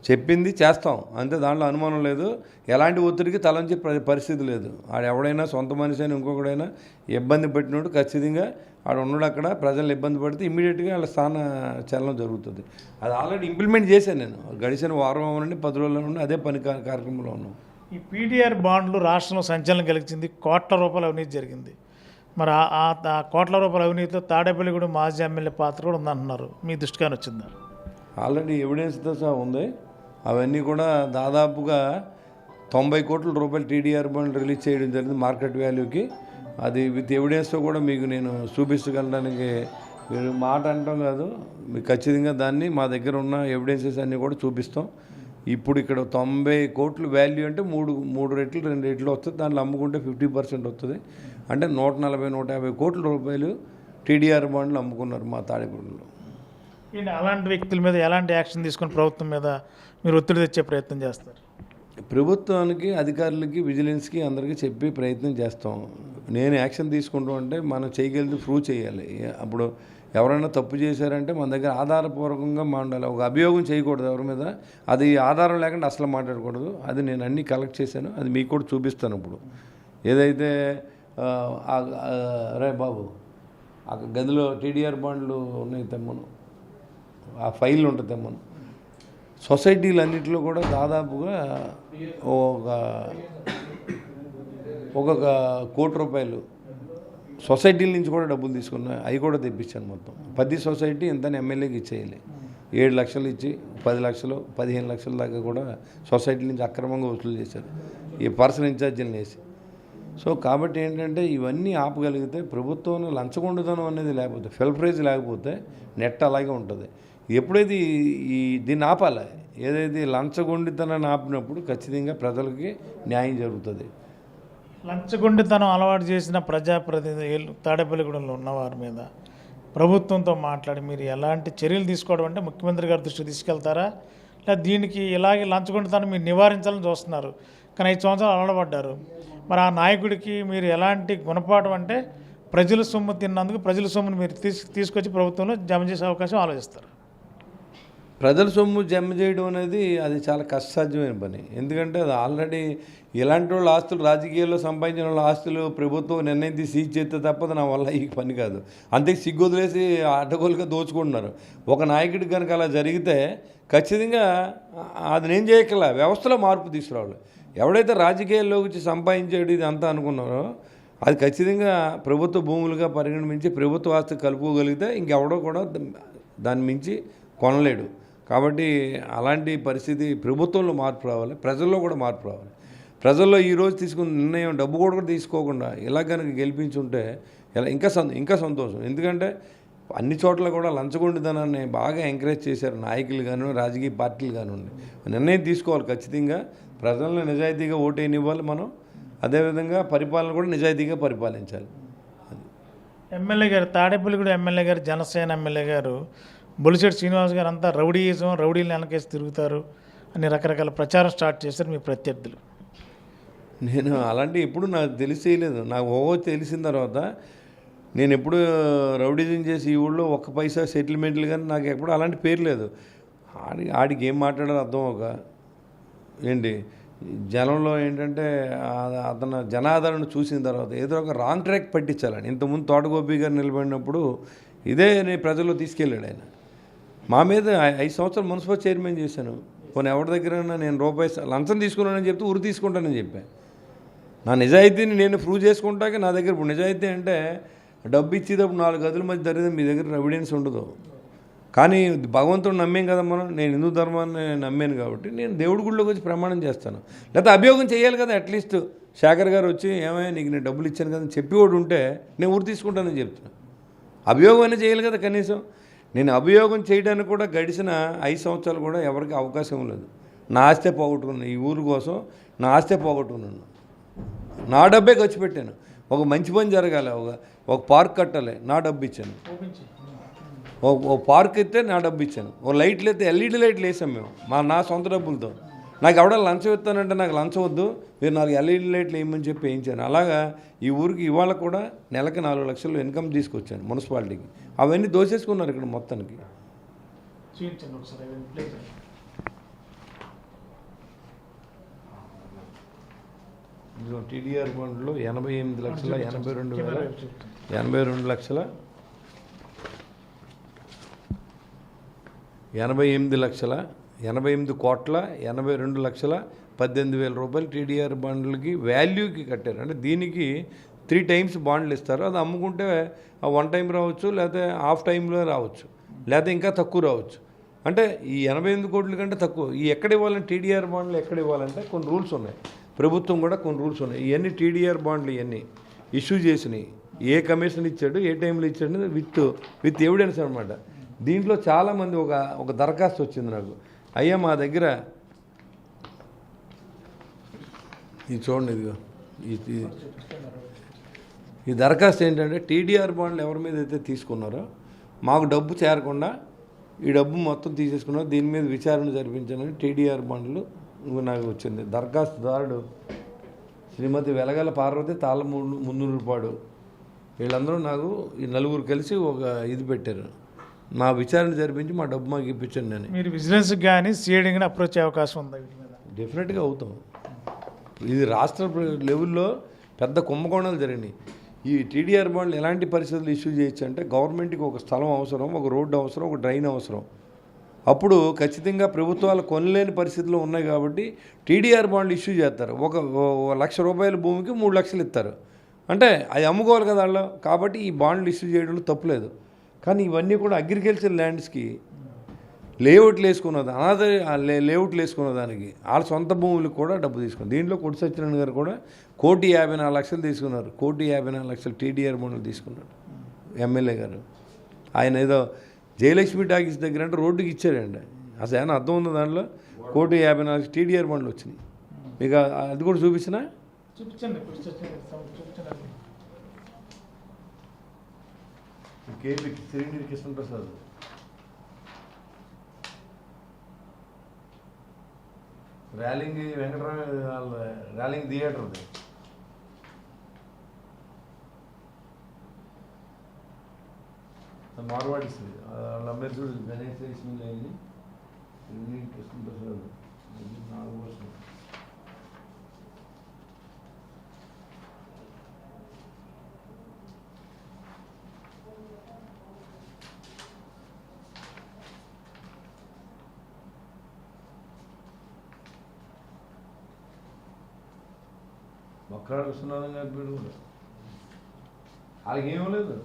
చెప్పింది చేస్తాం అంతే, దాంట్లో అనుమానం లేదు. ఎలాంటి ఒత్తిడికి తలంచే పరిస్థితి లేదు. ఆడు ఎవడైనా సొంత మనిషి అని ఇంకొకడైనా ఇబ్బంది పెట్టినట్టు ఖచ్చితంగా ఆడు ఉన్నాడు. అక్కడ ప్రజలు ఇబ్బంది పడితే ఇమ్మీడియట్గా వాళ్ళ స్థాన చలనం జరుగుతుంది. అది ఆల్రెడీ ఇంప్లిమెంట్ చేశాను నేను. గడిచిన వారం నుండి 10 రోజుల నుండి అదే పని కార్యక్రమంలో ఉన్నాం. ఈ పీటీఆర్ బాండ్లు రాష్ట్రంలో సంచలనం కలిగించింది. కోట్ల రూపాయలు అవినీతి జరిగింది. మరి ఆ కోట్ల రూపాయల అవినీతితో తాడేపల్లిగూడెం మాజీ ఎమ్మెల్యే పాత్ర కూడా ఉందంటున్నారు, మీ దృష్టికి వచ్చిందా? ఆల్రెడీ ఎవిడెన్స్తో సహా ఉంది. అవన్నీ కూడా దాదాపుగా 90 కోట్ల రూపాయలు టీడీఆర్ బాండ్ రిలీజ్ చేయడం జరిగింది మార్కెట్ వాల్యూకి. అది విత్ ఎవిడెన్స్తో కూడా మీకు నేను చూపించగలడానికి, మీరు మాట అంటాం కాదు, మీకు ఖచ్చితంగా దాన్ని మా దగ్గర ఉన్న ఎవిడెన్సెస్ అన్నీ కూడా చూపిస్తాం. ఇప్పుడు ఇక్కడ 90 కోట్లు వాల్యూ అంటే మూడు రెట్లు 2 రెట్లు వస్తుంది. దాంట్లో అమ్ముకుంటే 50% వస్తుంది. అంటే 140-150 కోట్ల రూపాయలు టీడీఆర్ బాండ్లు అమ్ముకున్నారు మా తాడేపల్లిలో. అలాంటి వ్యక్తుల మీద ఎలాంటి యాక్షన్ తీసుకుని ప్రభుత్వం మీద మీరు ఒత్తిడి తెచ్చే ప్రయత్నం చేస్తారు? ప్రభుత్వానికి, అధికారులకి, విజిలెన్స్కి అందరికీ చెప్పి ప్రయత్నం చేస్తాం. నేను యాక్షన్ తీసుకుంటాం అంటే మనం చేయగలిగి ప్రూవ్ చేయాలి. అప్పుడు ఎవరైనా తప్పు చేశారంటే మన దగ్గర ఆధారపూర్వకంగా ఉండాలి. ఒక అభియోగం చేయకూడదు ఎవరి మీద, అది ఆధారం లేకుండా అసలు మాట్లాడకూడదు. అది నేను అన్నీ కలెక్ట్ చేశాను, అది మీకు కూడా చూపిస్తాను. ఇప్పుడు ఏదైతే రే బాబు ఆ గదిలో టీడీఆర్ బాండ్లు ఉన్నాయి తెమ్మను, ఆ ఫైల్ ఉంటుంది తెమ్మను. సొసైటీలన్నింటిలో కూడా దాదాపుగా ఒక 1 కోటి రూపాయలు సొసైటీల నుంచి కూడా డబ్బులు తీసుకున్నా, అవి కూడా తెప్పించాను. మొత్తం 10 సొసైటీ ఇంతని ఎమ్మెల్యేకి ఇచ్చేయాలి. 7 లక్షలు ఇచ్చి 10 లక్షలు 15 లక్షల దాకా కూడా సొసైటీల నుంచి అక్రమంగా వసూలు చేశారు ఈ పర్సనల్ ఇన్ఛార్జీలను వేసి. సో కాబట్టి ఏంటంటే ఇవన్నీ ఆపగలిగితే ప్రభుత్వంలో లంచగొండుతనం అనేది లేకపోతే, ఫెల్ప్రైజ్ లేకపోతే నెట్ అలాగే ఉంటుంది. ఎప్పుడైతే దీన్ని ఆపాలి, ఏదైతే లంచగొండితనాన్ని ఆపినప్పుడు ఖచ్చితంగా ప్రజలకి న్యాయం జరుగుతుంది. లంచగొండితనం అలవాటు చేసిన ప్రజాప్రతినిధులు తాడేపల్లిగూడెంలో ఉన్నవారి మీద ప్రభుత్వంతో మాట్లాడి మీరు ఎలాంటి చర్యలు తీసుకోవడం అంటే ముఖ్యమంత్రి గారి దృష్టికి తీసుకెళ్తారా? లేదా దీనికి ఇలాగే లంచగొండితనం మీరు నివారించాలని చూస్తున్నారు, కానీ 5 సంవత్సరాలు అలవాడ్డారు. మరి ఆ నాయకుడికి మీరు ఎలాంటి గుణపాఠం అంటే ప్రజల సొమ్ము తిన్నందుకు ప్రజల సొమ్మును మీరు తీసుకొచ్చి ప్రభుత్వంలో జమ చేసే అవకాశం ఆలోచిస్తారు? ప్రజల సొమ్ము జమ చేయడం అనేది అది చాలా కష్టసాధ్యమైన పని. ఎందుకంటే అది ఆల్రెడీ ఇలాంటి వాళ్ళ ఆస్తులు, రాజకీయాల్లో సంపాదించిన వాళ్ళ ఆస్తులు ప్రభుత్వం నిర్ణయం తీసి సీజ్ చేస్తే తప్పదు నా వల్ల ఈ పని కాదు. అంతే సిగ్గొదిలేసి అడ్డగోలుగా దోచుకుంటున్నారు. ఒక నాయకుడికి కనుక అలా జరిగితే ఖచ్చితంగా అది నేను చేయగల వ్యవస్థలో మార్పు తీసుకురావాలి. ఎవడైతే రాజకీయాల్లోకి వచ్చి సంపాదించాడు ఇది అంతా అనుకున్నారో అది ఖచ్చితంగా ప్రభుత్వ భూములుగా పరిగణించి ప్రభుత్వ ఆస్తి కలుపుకోగలిగితే ఇంకెవడో కూడా దాన్ని మించి కొనలేడు. కాబట్టి అలాంటి పరిస్థితి ప్రభుత్వంలో మార్పు రావాలి, ప్రజల్లో కూడా మార్పు రావాలి. ప్రజల్లో ఈరోజు తీసుకున్న నిర్ణయం డబ్బు కూడా తీసుకోకుండా ఇలా కనుక గెలిపించుంటే ఇంకా సంతోషం. ఎందుకంటే అన్ని చోట్ల కూడా లంచగొండితనాన్ని బాగా ఎంకరేజ్ చేశారు నాయకులు కానివ్వండి, రాజకీయ పార్టీలు కానివ్వండి. నిర్ణయం తీసుకోవాలి ఖచ్చితంగా. ప్రజలను నిజాయితీగా ఓటేనివ్వాలి మనం, అదేవిధంగా పరిపాలన కూడా నిజాయితీగా పరిపాలించాలి. ఎమ్మెల్యే గారు, తాడేపల్లిగూడెం ఎమ్మెల్యే గారు, జనసేన ఎమ్మెల్యే గారు బొలిశెట్టి శ్రీనివాస్ గారు అంతా రౌడీయిజం, రౌడీలను వెనకేసి తిరుగుతారు అని రకరకాల ప్రచారం స్టార్ట్ చేశారు మీ ప్రత్యర్థులు. నేను అలాంటి ఎప్పుడు నాకు తెలిసేయలేదు. నాకు తెలిసిన తర్వాత నేను ఎప్పుడు రౌడీజం చేసి ఈ ఊళ్ళో 1 పైసా సెటిల్మెంట్లు కానీ నాకు ఎప్పుడు అలాంటి పేరు లేదు. ఆడికి ఏం మాట్లాడాలో అర్థం ఏంటి జనంలో ఏంటంటే అతను జనాదరణ చూసిన తర్వాత ఏదో ఒక రాంగ్ ట్రాక్ పట్టించాలని. ఇంతకుముందు తోటగోపి గారు నిలబడినప్పుడు ఇదే నేను ప్రజల్లో తీసుకెళ్ళాడు ఆయన. మా మీద 5 సంవత్సరాలు మున్సిపల్ చైర్మన్ చేశాను. కొన్ని ఎవరి దగ్గర నేను రూపాయి లంచం తీసుకున్నానని చెప్తే ఉరి తీసుకుంటానని చెప్పాను. నా నిజాయితీని నేను ప్రూవ్ చేసుకుంటాక నా దగ్గర ఇప్పుడు నిజాయితీ అంటే డబ్బు ఇచ్చేటప్పుడు 4 గదుల మధ్య జరిగింది, మీ దగ్గర ఎవిడెన్స్ ఉండదు. కానీ భగవంతుడు నమ్మేం కదా మనం. నేను హిందూ ధర్మాన్ని నమ్మాను కాబట్టి నేను దేవుడి గుడిలోకి వచ్చి ప్రమాణం చేస్తాను. లేకపోతే అభియోగం చేయాలి కదా. అట్లీస్ట్ శేఖర్ గారు వచ్చి ఏమైనా నీకు నేను డబ్బులు ఇచ్చాను కదా అని చెప్పేవాడు ఉంటే నేను ఊరు తీసుకుంటానని చెప్తున్నాను. అభియోగం అయినా చేయాలి కదా కనీసం. నేను అభియోగం చేయడానికి కూడా గడిచిన 5 సంవత్సరాలు కూడా ఎవరికి అవకాశం లేదు. నా ఆస్తే పోగొట్టుకున్నాను, ఈ ఊరు కోసం నా ఆస్తే పోగొట్టుకున్నాను. నా డబ్బే ఖర్చు పెట్టాను. ఒక మంచి పని జరగాలి, ఒక పార్క్ కట్టాలి, నా డబ్బు ఇచ్చాను. ఓ పార్క్ అయితే నా డబ్బు ఇచ్చాను. ఓ లైట్లు అయితే ఎల్ఈడి లైట్లు వేసాం మేము నా సొంత డబ్బులతో. నాకు ఎవడో లంచం ఇస్తానంటే నాకు లంచం వద్దు, మీరు 4 ఎల్ఈడి లైట్లు వేయమని చెప్పి వేయించాను. అలాగా ఈ ఊరికి ఇవాళ కూడా నెలకి 4 లక్షలు ఇన్కమ్ తీసుకొచ్చాను మున్సిపాలిటీకి. అవన్నీ దోసేసుకున్నారు ఇక్కడ మొత్తానికి. టీడీఆర్ బాండ్లో 88,82,18,000 రూపాయలు టీడీఆర్ బాండ్లకి వాల్యూకి కట్టారు. అంటే దీనికి 3 టైమ్స్ బాండ్లు ఇస్తారు. అది అమ్ముకుంటే 1 టైం రావచ్చు, లేకపోతే హాఫ్ టైంలో రావచ్చు, లేకపోతే ఇంకా తక్కువ రావచ్చు. అంటే ఈ 88 కోట్ల కంటే తక్కువ. ఈ ఎక్కడ ఇవ్వాలంటే టీడీఆర్ బాండ్లు ఎక్కడ ఇవ్వాలంటే కొన్ని రూల్స్ ఉన్నాయి. ప్రభుత్వం కూడా కొన్ని రూల్స్ ఉన్నాయి. ఇవన్నీ టీడీఆర్ బాండ్లు ఇవన్నీ ఇష్యూ చేసినాయి. ఏ కమిషన్ ఇచ్చాడు, ఏ టైంలో ఇచ్చాడు విత్ ఎవిడెన్స్ అనమాట. దీంట్లో చాలామంది ఒక దరఖాస్తు వచ్చింది నాకు. అయ్యా మా దగ్గర ఇది చూడండి, ఇదిగో ఈ దరఖాస్తు ఏంటంటే టీడీఆర్ బాండ్లు ఎవరి మీద అయితే తీసుకున్నారో మాకు డబ్బు చేరకుండా ఈ డబ్బు మొత్తం తీసేసుకున్నారు, దీని మీద విచారణ జరిపించాలని టీడీఆర్ బాండ్లు నాకు వచ్చింది. దరఖాస్తుదారుడు శ్రీమతి వెలగల పార్వతి తాళ్ళ మున్నూరుపాడు. వీళ్ళందరూ నాకు ఈ నలుగురు కలిసి ఒక ఇది పెట్టారు. నా విచారణ జరిపించి మా డబ్బు మాకు ఇప్పించండి నేను. మీరు బిజినెస్ కానీ సీడింగ్ అప్రోచ్ అయ్యే అవకాశం ఉంది వీటి మీద? డెఫినెట్గా అవుతాం. ఇది రాష్ట్ర లెవెల్లో పెద్ద కుంభకోణాలు జరిగినాయి. ఈ టీడీఆర్ బాండ్లు ఎలాంటి పరిస్థితులు ఇష్యూ చేయొచ్చు అంటే గవర్నమెంట్కి ఒక స్థలం అవసరం, ఒక రోడ్డు అవసరం, ఒక డ్రైన్ అవసరం. అప్పుడు ఖచ్చితంగా ప్రభుత్వాలు కొనలేని పరిస్థితులు ఉన్నాయి కాబట్టి టీడీఆర్ బాండ్లు ఇష్యూ చేస్తారు. ఒక ₹1,00,000 భూమికి 3 లక్షలు ఇస్తారు. అంటే అది అమ్ముకోవాలి కదా వాళ్ళు. కాబట్టి ఈ బాండ్లు ఇష్యూ చేయడంలో తప్పులేదు. కానీ ఇవన్నీ కూడా అగ్రికల్చర్ ల్యాండ్స్కి లేఅవుట్లు వేసుకున్నది, లేఅవుట్లు వేసుకున్న దానికి వాళ్ళ సొంత భూములకు కూడా డబ్బు తీసుకున్నారు. దీంట్లో కొట్టి సత్యనారాయణ గారు కూడా 1,54,00,000 తీసుకున్నారు. 1,54,00,000 టీడీఆర్ బాండ్లు తీసుకున్నారు ఎమ్మెల్యే గారు. ఆయన ఏదో జయలక్ష్మి టాకీస్ దగ్గర అంటే రోడ్డుకి ఇచ్చారండి. అసలు ఏమైనా అర్థం ఉంది దాంట్లో? 1,54,00,000 టీడీఆర్ బాండ్లు వచ్చినాయి. మీకు అది కూడా చూపించినా? చూపించండి. కేపీ శ్రీనిధి కృష్ణప్రసాద్. ర్యాలింగ్ వెంకటరామ వాళ్ళ ర్యాలింగ్ థియేటర్ది. మార్వాడిస్ వాళ్ళ అమ్మాయి చూడు, గణేష్ ఇస్మిల్ అయింది. శ్రీనిధి కృష్ణప్రసాద్ 4 వర్షం. బక్రాడు విశ్వనాథం గారి పేరు కూడా వాళ్ళకి ఏమీ లేదు.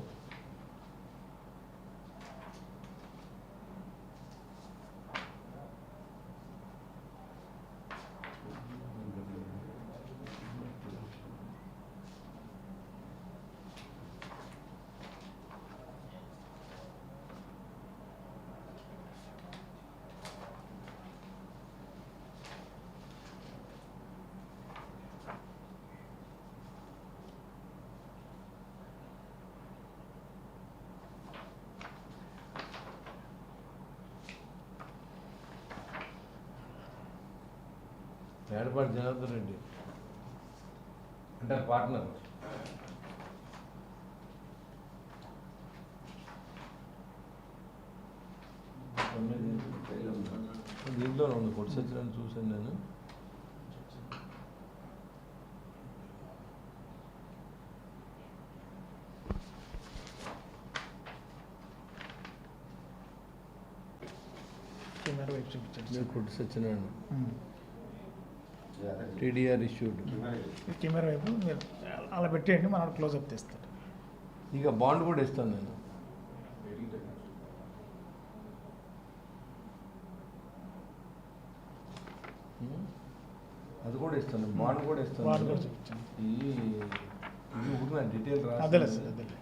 ఏడపాటి జనార్దన్ రెడ్డి అంటే పార్ట్నర్. దీంట్లోనే ఉంది. కొట్టి సత్యనారాయణ చూశాను నేను. కొట్టి సత్యనారాయణ టీడీఆర్ ఇష్యూడ్. కెమెరా వైపు మీరు అలా పెట్టేయండి, మనం క్లోజ్అప్ తీస్తారు. ఇక బాండ్ కూడా ఇస్తాను నేను. అది కూడా ఇస్తాను, బాండ్ కూడా ఇస్తాను. ఇది ఊరిన డీటెయిల్ అదేలే సార్, అదేలే.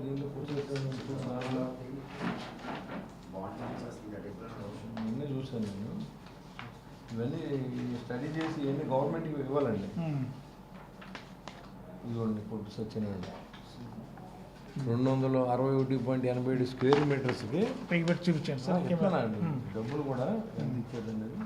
దీంట్లో నిన్నే చూశాను నేను. ఇవన్నీ స్టడీ చేసి ఇవన్నీ గవర్నమెంట్కి ఇవ్వాలండి. ఇదిగోండి కొట్టి సత్యనారాయణ 261.87 స్క్వేర్ మీటర్స్కి పెట్టి చూపించండి సార్. ఇస్తానండి. డబ్బులు కూడా ఎంత ఇచ్చేదండి అది.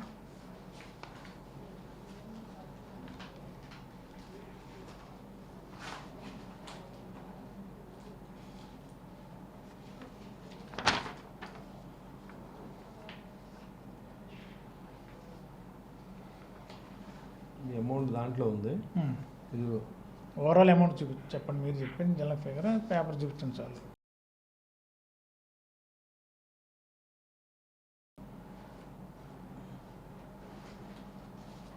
ఈ అమౌంట్ దాంట్లో ఉంది. ఇది ఓవరాల్ అమౌంట్ చెప్పండి, మీరు చెప్పండి. జనరల్ ఫిగర్ పేపర్ చూపించండి చాలు.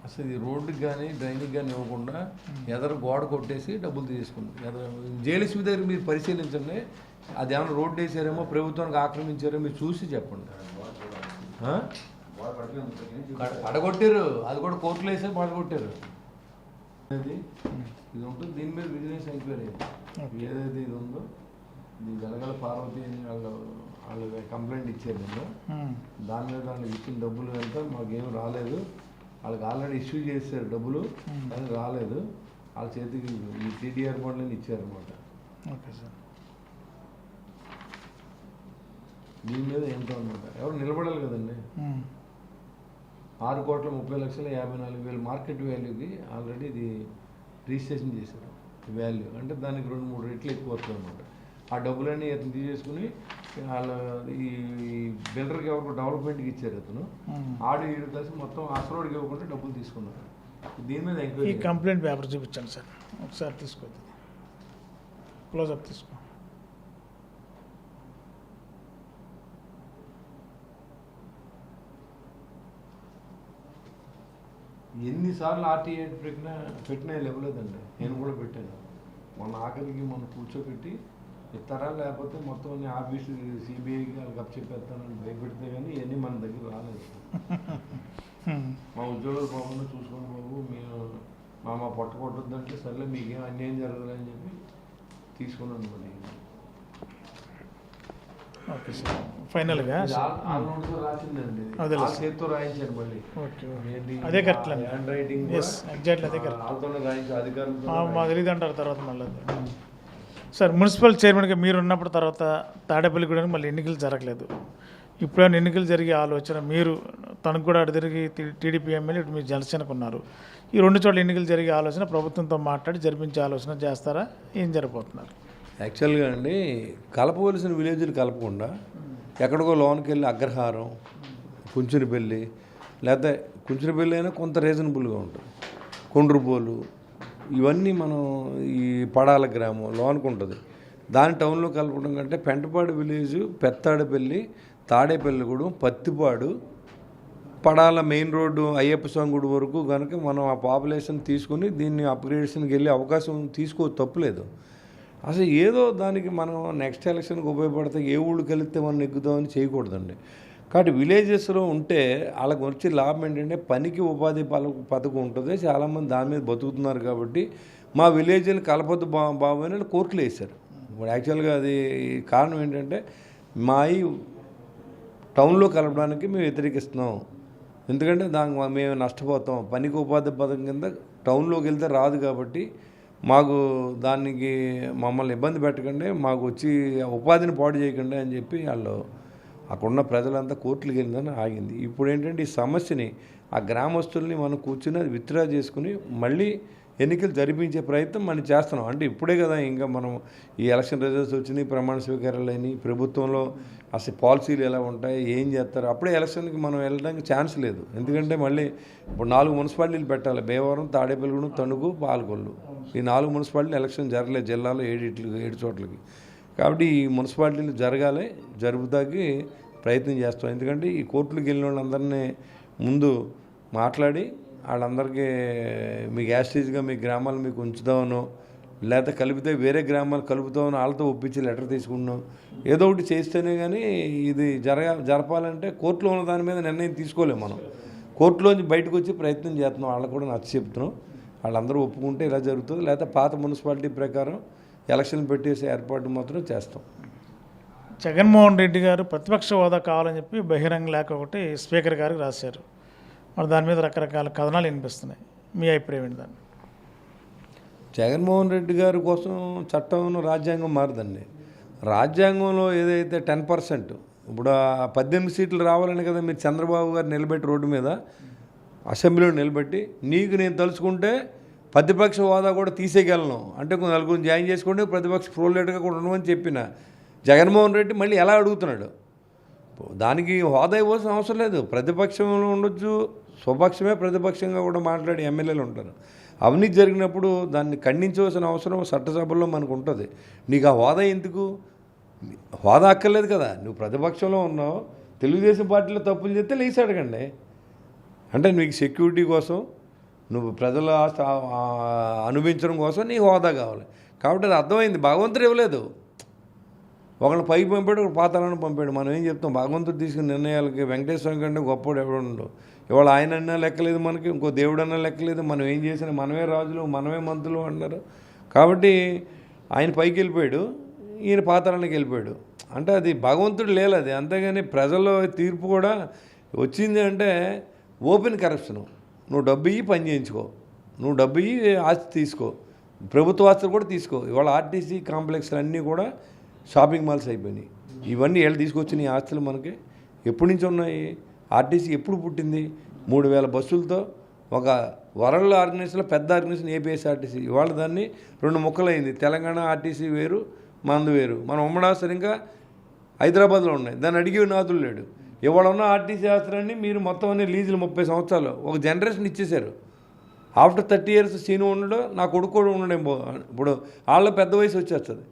అసలు ఈ రోడ్డుకి కానీ డ్రైనేజ్ కానీ ఇవ్వకుండా ఎదరు గోడ కొట్టేసి డబ్బులు తీసుకుంది. జేఎల్ఎస్బీ దగ్గర మీరు పరిశీలించండి, అది ఏమైనా రోడ్డు వేసారేమో, ప్రభుత్వానికి ఆక్రమించారో మీరు చూసి చెప్పండి. పడగొట్టారు, అది కూడా కోర్టులో వేసే పడగొట్టారు. అది ఇది ఉంటుంది, దీని మీద విజిలెన్స్ ఎంక్వైరీ ఏదైతే ఇది ఉందో, ఇది జలగల పార్వతి అని వాళ్ళు కంప్లైంట్ ఇచ్చారు. నేను దాని మీద వాళ్ళకి ఇచ్చిన డబ్బులు కనుక మాకేం రాలేదు, వాళ్ళకి ఆల్రెడీ ఇష్యూ చేశారు డబ్బులు, కానీ రాలేదు. వాళ్ళ చేతికి ఈ టీడీఆర్ బోర్డులని ఇచ్చారనమాట. Okay sir. దీని మీద ఏంటో అనమాట, ఎవరు నిలబడాలి కదండి. 6,30,54,000 మార్కెట్ వాల్యూకి ఆల్రెడీ ఇది రిజిస్ట్రేషన్ చేశారు వాల్యూ, అంటే దానికి 2-3 రెట్లు ఎక్కువ వస్తుంది అనమాట. ఆ డబ్బులన్నీ అతను తీసేసుకుని వాళ్ళ ఈ బిల్డర్కి ఎవరికి డెవలప్మెంట్కి ఇచ్చారు, అతను ఈడు కలిసి మొత్తం అసలోడికి ఇవ్వకుండా డబ్బులు తీసుకున్నారు. దీని మీద ఎంక్వైరీ. ఈ కంప్లైంట్ పేపర్ చూపించండి సార్ ఒకసారి, తీసుకోండి, క్లోజ్అప్ తీసుకో. ఎన్నిసార్లు ఆర్టీఐ పెట్టినా ఇవ్వలేదండి. నేను కూడా పెట్టాను. ఆఖరికి కూర్చోబెట్టి ఇస్తారా, లేకపోతే మొత్తం అన్ని ఆఫీసు సిబిఐకి వాళ్ళకి అప్పచెప్పేస్తానని భయపెడితే కానీ ఇవన్నీ మన దగ్గర రాలేదు. మా ఉద్యోగులు బాగుందో చూసుకోండి బాబు, మేము మా పొట్ట కొట్టొద్దంటే సర్లే మీకేం అన్యాయం జరగదని చెప్పి తీసుకున్నాను. మరి ఓకే సార్, ఫైనల్గా రాసిందండి, చేతితో రాయించారు. మళ్ళీ అదే కరెక్ట్ హ్యాండ్ రైటింగ్ ఎగ్జాక్ట్లీ అదే కరెక్ట్. వాళ్ళతోనే రాయించారు, అధికారులతో. మాకు తెలియదు అంటారు తర్వాత మళ్ళీ. సార్, మున్సిపల్ చైర్మన్గా మీరు ఉన్నప్పుడు తర్వాత తాడేపల్లిగూడెనికి మళ్ళీ ఎన్నికలు జరగలేదు. ఇప్పుడైనా ఎన్నికలు జరిగే ఆలోచన, మీరు తనకు కూడా అటు తిరిగి టీడీపీ ఎమ్మెల్యే, ఇటు మీరు జనసేనకు ఉన్నారు, ఈ 2 చోట్ల ఎన్నికలు జరిగే ఆలోచన ప్రభుత్వంతో మాట్లాడి జరిపించే ఆలోచన చేస్తారా, ఏం జరగబోతున్నారు? యాక్చువల్గా అండి, కలపవలసిన విలేజ్లు కలపకుండా ఎక్కడికో లోనికి వెళ్ళి అగ్రహారం, కుంచునిపల్లి, లేకపోతే కుంచునిపల్లి అయినా కొంత రీజనబుల్గా ఉంటుంది, కొండ్రుపోలు, ఇవన్నీ మనం ఈ పడాల గ్రామం లోనికి ఉంటుంది, దాని టౌన్లో కలపడం కంటే Pentapadu village, Pettadapalli, Tadepalligudem, Pattipadu, Padala main road, Ayyappa Swamy గుడి వరకు కనుక మనం ఆ పాపులేషన్ తీసుకుని దీన్ని అప్గ్రేడేషన్కి వెళ్ళే అవకాశం తప్పులేదు. అసలు ఏదో దానికి మనం నెక్స్ట్ ఎలక్షన్కి ఉపయోగపడితే ఏ ఊళ్ళకి వెళితే మనం నెగ్గుదామని చేయకూడదండి. కాబట్టి విలేజెస్లో ఉంటే వాళ్ళకి వచ్చే లాభం ఏంటంటే పనికి ఉపాధి పథకం ఉంటుంది, చాలామంది దాని మీద బతుకుతున్నారు. కాబట్టి మా విలేజ్ని కలపొద్దు బాబు అని కోర్టులు వేశారు. ఇప్పుడు యాక్చువల్గా అది కారణం ఏంటంటే మా ఈ టౌన్లో కలపడానికి మేము వ్యతిరేకిస్తున్నాం, ఎందుకంటే దానికి మేము నష్టపోతాం, పనికి ఉపాధి పథకం కింద టౌన్లోకి వెళ్తే రాదు. కాబట్టి మాకు దానికి మమ్మల్ని ఇబ్బంది పెట్టకండి, మాకు వచ్చి ఉపాధిని పాడు చేయకండి అని చెప్పి వాళ్ళు అక్కడున్న ప్రజలంతా కోర్టులకు వెళ్ళిందని ఆగింది. ఇప్పుడు ఏంటంటే ఈ సమస్యని ఆ గ్రామస్తుల్ని మనం కూర్చుని అది విత్డ్రా చేసుకుని మళ్ళీ ఎన్నికలు జరిపించే ప్రయత్నం మనం చేస్తున్నాం. అంటే ఇప్పుడే కదా ఇంకా మనం ఈ ఎలక్షన్ రిజల్ట్స్ వచ్చినాయి, ప్రమాణ స్వీకారాలు అయినాయి, ప్రభుత్వంలో అసలు పాలసీలు ఎలా ఉంటాయి, ఏం చేస్తారు, అప్పుడే ఎలక్షన్కి మనం వెళ్ళడానికి ఛాన్స్ లేదు. ఎందుకంటే మళ్ళీ ఇప్పుడు 4 మున్సిపాలిటీలు పెట్టాలి, భీమవరం, తాడేపల్లిగూడెం, తణుకు, పాలకొల్లు, ఈ 4 మున్సిపాలిటీలు ఎలక్షన్ జరగలేదు జిల్లాలో 7 చోట్లకి. కాబట్టి ఈ మున్సిపాలిటీలు జరుపుతాకి ప్రయత్నం చేస్తాం. ఎందుకంటే ఈ కోర్టులకు వెళ్ళిన వాళ్ళందరినీ ముందు మాట్లాడి వాళ్ళందరికీ మీకు యాస్టేజ్గా మీ గ్రామాలు మీకు ఉంచుదామనో, లేకపోతే కలిపితే వేరే గ్రామాలు కలుపుతామని వాళ్ళతో ఒప్పించి లెటర్ తీసుకున్నాం, ఏదో ఒకటి చేస్తేనే కానీ ఇది జరపాలంటే కోర్టులో ఉన్న దాని మీద నిర్ణయం తీసుకోలేము. మనం కోర్టులోంచి బయటకు వచ్చి ప్రయత్నం చేస్తున్నాం, వాళ్ళకు కూడా నచ్చ చెప్తున్నాం. వాళ్ళందరూ ఒప్పుకుంటే ఇలా జరుగుతుంది, లేకపోతే పాత మున్సిపాలిటీ ప్రకారం ఎలక్షన్ పెట్టేసి ఏర్పాటు మాత్రం చేస్తాం. జగన్మోహన్ రెడ్డి గారు ప్రతిపక్ష హోదా కావాలని చెప్పి బహిరంగ లేఖ ఒకటి స్పీకర్ గారికి రాశారు. మరి దాని మీద రకరకాల కథనాలు వినిపిస్తున్నాయి, మీ అభిప్రాయం ఏంటి? దాన్ని జగన్మోహన్ రెడ్డి గారి కోసం చట్టంలో రాజ్యాంగం మారదండి. రాజ్యాంగంలో ఏదైతే 10%, ఇప్పుడు 18 సీట్లు రావాలని కదా మీరు చంద్రబాబు గారు నిలబెట్టి రోడ్డు మీద అసెంబ్లీలో నిలబెట్టి, నీకు నేను తలుచుకుంటే ప్రతిపక్ష హోదా కూడా తీసేయగలను అంటే నలుగురిని జాయిన్ చేసుకుంటే ప్రతిపక్ష ప్రోలేట్గా కూడా ఉండమని చెప్పిన జగన్మోహన్ రెడ్డి మళ్ళీ ఎలా అడుగుతున్నాడు? దానికి హోదా ఇవ్వాల్సిన అవసరం లేదు, ప్రతిపక్షంలో ఉండొచ్చు, స్వపక్షమే ప్రతిపక్షంగా కూడా మాట్లాడే ఎమ్మెల్యేలు ఉంటారు. అవినీతి జరిగినప్పుడు దాన్ని ఖండించవలసిన అవసరం చట్టసభల్లో మనకు ఉంటుంది. నీకు ఆ హోదా ఎందుకు? హోదా అక్కర్లేదు కదా, నువ్వు ప్రతిపక్షంలో ఉన్నావు, తెలుగుదేశం పార్టీలో తప్పులు చేస్తే లేచి అడగండి. అంటే నీకు సెక్యూరిటీ కోసం నువ్వు ప్రజల అనుభవించడం కోసం నీ హోదా కావాలి. కాబట్టి అది అర్థమైంది. భగవంతుడు ఇవ్వలేదు, ఒకళ్ళు పైకి పంపాడు, ఒక పాతాలను పంపాడు. మనం ఏం చెప్తాం? భగవంతుడు తీసుకున్న నిర్ణయాలకి వెంకటేశ్వర కంటే గొప్పవాడు ఎవడు ఉండవు. ఇవాళ ఆయన అన్నా లెక్కలేదు, మనకి ఇంకో దేవుడు అన్నా లెక్కలేదు. మనం ఏం చేసినా మనమే రాజులు, మనమే మంత్రులు అన్నారు. కాబట్టి ఆయన పైకి వెళ్ళిపోయాడు, ఈయన పాతాళానికి వెళ్ళిపోయాడు. అంటే అది భగవంతుడు లేదు అది. అంతేగాని ప్రజల తీర్పు కూడా వచ్చింది అంటే ఓపెన్ కరప్షను. నువ్వు డబ్బు ఇయ్యి పని చేయించుకో, నువ్వు డబ్బు ఇయ్యి ఆస్తి తీసుకో, ప్రభుత్వ ఆస్తులు కూడా తీసుకో. ఇవాళ ఆర్టీసీ కాంప్లెక్స్లు అన్నీ కూడా షాపింగ్ మాల్స్ అయిపోయినాయి. ఇవన్నీ వీళ్ళు తీసుకొచ్చిన ఈ ఆస్తులు మనకి ఎప్పటి నుంచి ఉన్నాయి? ఆర్టీసీ ఎప్పుడు పుట్టింది? 3000 బస్సులతో ఒక వరల్డ్ ఆర్గనైజేషన్లో పెద్ద ఆర్గనైజేషన్ ఏపీఎస్ఆర్టీసీ. ఇవాళ దాన్ని 2 ముక్కలైంది. తెలంగాణ ఆర్టీసీ వేరు, మనది వేరు. మన ఉమ్మడి ఆస్తులు ఇంకా హైదరాబాద్లో ఉన్నాయి. దాన్ని అడిగే నాదులు లేడు. ఇవాళ ఉన్న ఆర్టీసీ ఆస్తులన్నీ మీరు మొత్తం అన్ని లీజులు 30 సంవత్సరాలు ఒక జనరేషన్ ఇచ్చేశారు. ఆఫ్టర్ 30 years సీను ఉండడం, నా కొడుకు కూడా ఉండడం. ఇప్పుడు వాళ్ళ పెద్ద వయసు వచ్చేస్తుంది.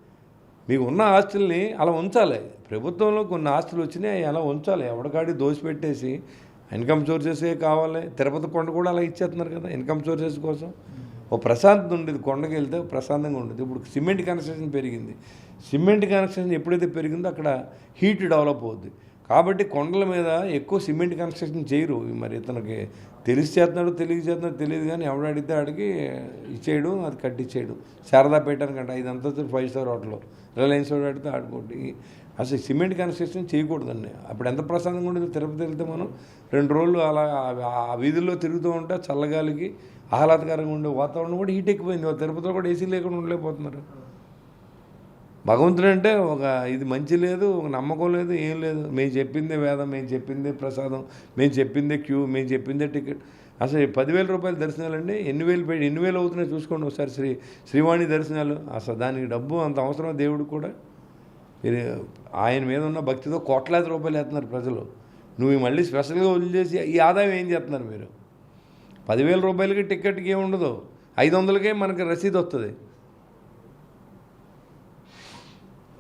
మీకు ఉన్న ఆస్తుల్ని అలా ఉంచాలి. ప్రభుత్వంలో కొన్ని ఆస్తులు వచ్చినాయి, అలా ఉంచాలి. ఎవరికాడి దోసిపెట్టేసి ఇన్కమ్ సోర్సెసే కావాలి. తిరుపతి కొండ కూడా అలా ఇచ్చేస్తున్నారు కదా ఇన్కమ్ సోర్సెస్ కోసం. ఓ ప్రశాంతత ఉండేది, కొండకి వెళ్తే ప్రశాంతంగా ఉండేది. ఇప్పుడు సిమెంట్ కన్స్ట్రక్షన్ పెరిగింది. సిమెంట్ కన్స్ట్రక్షన్ ఎప్పుడైతే పెరిగిందో అక్కడ హీట్ డెవలప్ అవుద్ది. కాబట్టి కొండల మీద ఎక్కువ సిమెంట్ కన్స్ట్రక్షన్ చేయరు. మరి ఇతనికి తెలిసి చేస్తున్నాడు, తెలియదు కానీ ఎవడు అడిగితే ఆడికి ఇచ్చేయడం, అది కట్టించేయడం. శారదా పెట్టానికంటే 5 అంతస్తులు 5 star హోటల్, రిలయన్స్ వాడు అడిగితే ఆడుకోండి. అసలు సిమెంట్ కన్స్ట్రక్షన్ చేయకూడదండి. అప్పుడు ఎంత ప్రశాంతంగా ఉండేది. తిరుపతి వెళ్తే మనం 2 రోజులు అలా ఆ వీధుల్లో తిరుగుతూ ఉంటే చల్లగాలికి ఆహ్లాదకరంగా ఉండే వాతావరణం కూడా హీట్ ఎక్కిపోయింది. తిరుపతిలో కూడా ఏసీ లేకుండా ఉండలేకపోతున్నారు. భగవంతుడు అంటే ఒక ఇది మంచి లేదు, ఒక నమ్మకం లేదు, ఏం లేదు. మేము చెప్పిందే వేదం, మేము చెప్పిందే ప్రసాదం, మేము చెప్పిందే క్యూ, మేము చెప్పిందే టికెట్. అసలు 10,000 రూపాయల దర్శనాలండి ఎన్ని వేలు అవుతున్నాయి చూసుకోండి ఒకసారి. శ్రీవాణి దర్శనాలు అసలు దానికి డబ్బు అంత అవసరం దేవుడికి కూడా. ఆయన మీద ఉన్న భక్తితో కోట్లాది రూపాయలు వేస్తున్నారు ప్రజలు. నువ్వు మళ్ళీ స్పెషల్గా వదిలేసి ఈ ఆదాయం ఏం చేస్తున్నారు మీరు? 10,000 రూపాయలకి టికెట్కి ఏముండదు, 500కే మనకి రసీదు వస్తుంది.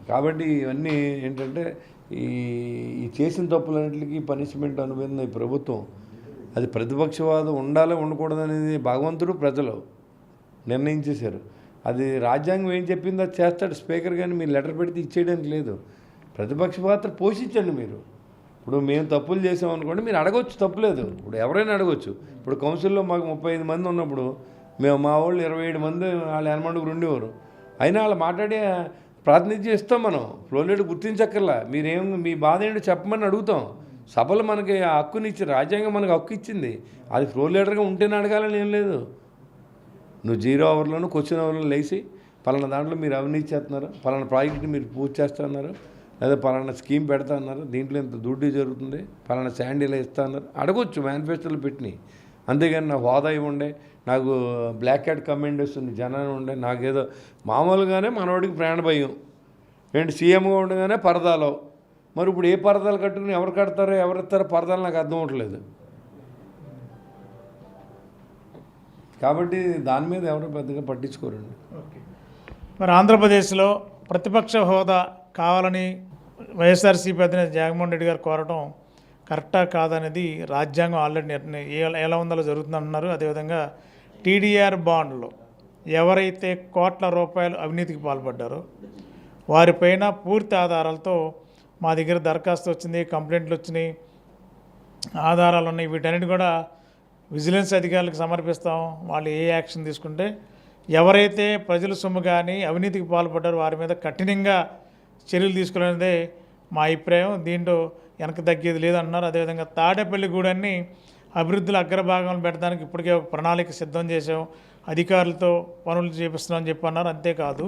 కాబట్టి ఇవన్నీ ఏంటంటే ఈ చేసిన తప్పులన్నింటికి పనిష్మెంట్ అనుభవించిన ఈ ప్రభుత్వం. అది ప్రతిపక్షవాదం ఉండాలి ఉండకూడదు అనేది భగవంతుడు ప్రజలు నిర్ణయించేశారు. అది రాజ్యాంగం ఏం చెప్పిందో అది చేస్తాడు స్పీకర్. కానీ మీరు లెటర్ పెడితే ఇచ్చేయడానికి లేదు. ప్రతిపక్ష పాత్ర పోషించండి మీరు. ఇప్పుడు మేము తప్పులు చేసామనుకోండి, మీరు అడగవచ్చు, తప్పులేదు. ఇప్పుడు ఎవరైనా అడగవచ్చు. ఇప్పుడు కౌన్సిల్లో మాకు 35 మంది ఉన్నప్పుడు మా వాళ్ళు 27 మంది వాళ్ళు ఎనమండుగురు ఉండేవారు. అయినా వాళ్ళు మాట్లాడే ప్రాతినిధ్యం ఇస్తాం. మనం ఫ్లోలేడు గుర్తించక్కర్లా. మీ బాధ ఏంటో చెప్పమని అడుగుతాం. సభలు మనకి ఆ హక్కుని ఇచ్చి, రాజ్యాంగం మనకు హక్కు ఇచ్చింది. అది ఫ్లోర్ లీడర్గా ఉంటేనే అడగాలని ఏం లేదు. నువ్వు 0 అవర్లోనూ క్వశ్చన్ అవర్లో లేచి పలానా దాంట్లో మీరు అవినీతి చేస్తున్నారు, పలానా ప్రాజెక్ట్ని మీరు పూర్తి చేస్తున్నారు, లేదా పలానా స్కీమ్ పెడతా అన్నారు, దీంట్లో ఇంత డ్యూటీ జరుగుతుంది, పలానా శాండీలో ఇస్తా అన్నారు, అడగొచ్చు మేనిఫెస్టోలో పెట్టినాయి. అంతేగాని నాకు హోదా ఇవ్వండి, నాకు బ్లాక్ క్యాట్ కమాండ్ వస్తుంది, జనాన్ని ఉండే, నాకేదో మామూలుగానే మనవాడికి ప్రాణ భయం ఏంటి, సీఎంగా ఉండగానే పరదాలు. మరి ఇప్పుడు ఏ పరదాలు కట్టుకుని ఎవరు కడతారో ఎవరు ఇస్తారో పరదాలు నాకు అర్థం అవట్లేదు. కాబట్టి దాని మీద ఎవరు పెద్దగా పట్టించుకోరండి. మరి ఆంధ్రప్రదేశ్లో ప్రతిపక్ష హోదా కావాలని వైఎస్ఆర్సీపీ అధినేత జగన్మోహన్ రెడ్డి గారు కోరటం కరెక్టా కాదనేది రాజ్యాంగం ఆల్రెడీ ఎలా ఉందో జరుగుతుందంటున్నారు. అదేవిధంగా టీడీఆర్ బాండ్లో ఎవరైతే కోట్ల రూపాయలు అవినీతికి పాల్పడ్డారో వారిపైన పూర్తి ఆధారాలతో మా దగ్గర దరఖాస్తు వచ్చింది, కంప్లైంట్లు వచ్చినాయి, ఆధారాలు ఉన్నాయి, వీటన్నిటి కూడా విజిలెన్స్ అధికారులకు సమర్పిస్తాం. వాళ్ళు ఏ యాక్షన్ తీసుకుంటే ఎవరైతే ప్రజల సొమ్ము కానీ అవినీతికి పాల్పడ్డారో వారి మీద కఠినంగా చర్యలు తీసుకోవాలనేదే మా అభిప్రాయం. దీంట్లో వెనక్కి తగ్గేది లేదంటున్నారు. అదేవిధంగా తాడేపల్లిగూడెన్ని అభివృద్ధిలో అగ్రభాగంలో పెట్టడానికి ఇప్పటికే ఒక ప్రణాళిక సిద్ధం చేసాం, అధికారులతో పనులు చేపిస్తున్నామని చెప్పి అన్నారు. అంతేకాదు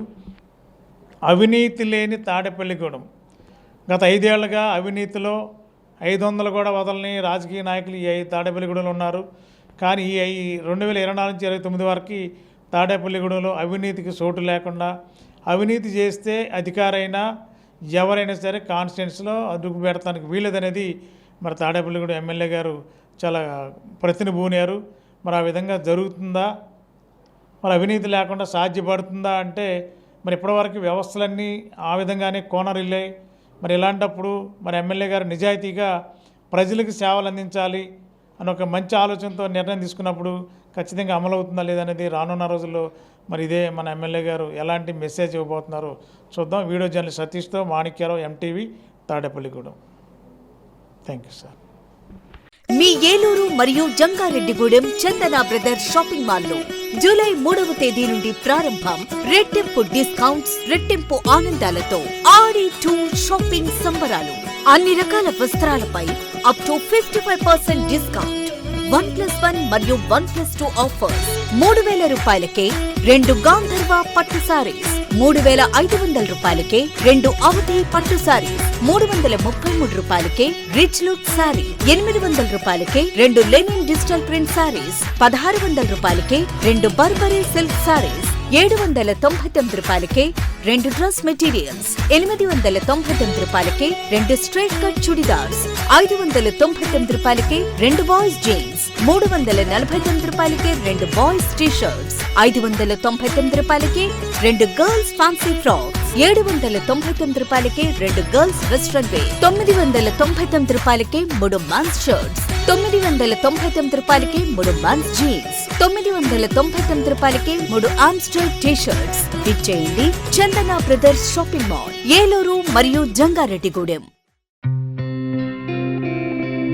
అవినీతి లేని తాడేపల్లిగూడెం గత 5 ఏళ్లుగా అవినీతిలో 500 కూడా వదలని రాజకీయ నాయకులు ఈ తాడేపల్లిగూడెంలో ఉన్నారు. కానీ ఈ 2024 నుంచి 29 వరకు తాడేపల్లిగూడెంలో అవినీతికి చోటు లేకుండా, అవినీతి చేస్తే అధికారైనా ఎవరైనా సరే కాన్స్టిట్యున్సీలో అదుపు పెడతానికి వీలేదనేది మరి తాడేపల్లిగూడెం ఎమ్మెల్యే గారు చాలా ప్రతినిబూనారు. మరి ఆ విధంగా జరుగుతుందా, మరి అవినీతి లేకుండా సాధ్యపడుతుందా అంటే మరి ఇప్పటివరకు వ్యవస్థలన్నీ ఆ విధంగానే కోనరిల్లాయి. మరి ఇలాంటప్పుడు మరి ఎమ్మెల్యే గారు నిజాయితీగా ప్రజలకు సేవలు అందించాలి అని ఒక మంచి ఆలోచనతో నిర్ణయం తీసుకున్నప్పుడు ఖచ్చితంగా అమలు అవుతుందా లేదనేది రానున్న రోజుల్లో మరి ఇదే మన ఎమ్మెల్యే గారు ఎలాంటి మెసేజ్ ఇవ్వబోతున్నారో చూద్దాం. వీడియో జర్నలిస్ట్ సతీష్తో Manikyarao, MTV, Tadepalligudem. Thank you sir. మీ ఏలూరు మరియు జంగారెడ్డిగూడెం చందన బ్రదర్స్ షాపింగ్ మాల్లో జూలై 3వ తేదీ నుండి ప్రారంభం. రెట్టింపు డిస్కౌంట్స్, రెట్టింపు ఆనందాలతో ఆడి టూర్ షాపింగ్ సంబరాలు. అన్ని రకాల వస్త్రాలపై అప్ టు 55% డిస్కౌంట్. 1+1 మరియు 1+2 ఆఫర్స్. 3,000 రూపాయలకే 2 గాంధర్వ పట్టు సారీస్, 3,500 రూపాయలకే 2 అవధి పట్టు సారీస్, 333 రూపాయలకే రిచ్ లుక్ సారీ, 800 రూపాయలకే 2 లెనిన్ డిజిటల్ ప్రింట్ సారీస్, 1,600 రూపాయలకే 2 బర్బరీ సిల్క్ సారీస్, 799 రూపాయలకే 2 డ్రెస్ మెటీరియల్స్, 899 రూపాయలకే 2 స్ట్రైట్ కట్ చుడిదార్స్, 599 రూపాయలకే 2 బాయ్స్ జీన్స్, 349 రూపాయలకే 2 బాయ్స్ టీ షర్ట్స్, 599 రూపాయలకే 2 గర్ల్స్ ఫ్యాన్సీ ఫ్రాక్స్, 799 రూపాయలకే 2 గర్ల్స్ వెస్ట్రన్ వేర్, 999 రూపాయలకే 3 మెన్స్ షర్ట్స్, 999 రూపాయలకే 3 మెన్స్ జీన్స్, 999 రూపాయలకే 3 ఆమ్స్టర్ టీ షర్ట్స్. ఇచ్చేయండి చందన బ్రదర్స్ షాపింగ్ మాల్, ఏలూరు మరియు జంగారెడ్డిగూడెం.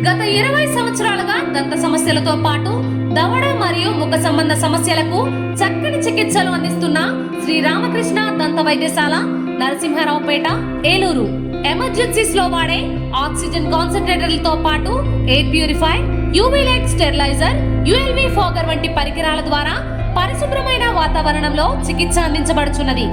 గత 20 సంవత్సరాలుగా దంత సమస్యలతో పాటు దవడ మరియు ముఖ సంబంధ సమస్యలకు చక్కని చికిత్సలు అందిస్తున్న శ్రీ రామకృష్ణ దంత వైద్యశాల, నరసింహారావుపేట, ఏలూరు. ఎమర్జెన్సీస్ లో వాడే ఆక్సిజన్ కాన్సంట్రేటర్లతో పాటు air purifier, UV light steriliser, ULV fogger వంటి పరికరాల ద్వారా పరిశుభ్రమైన వాతావరణంలో చికిత్స అందించబడుచున్నది.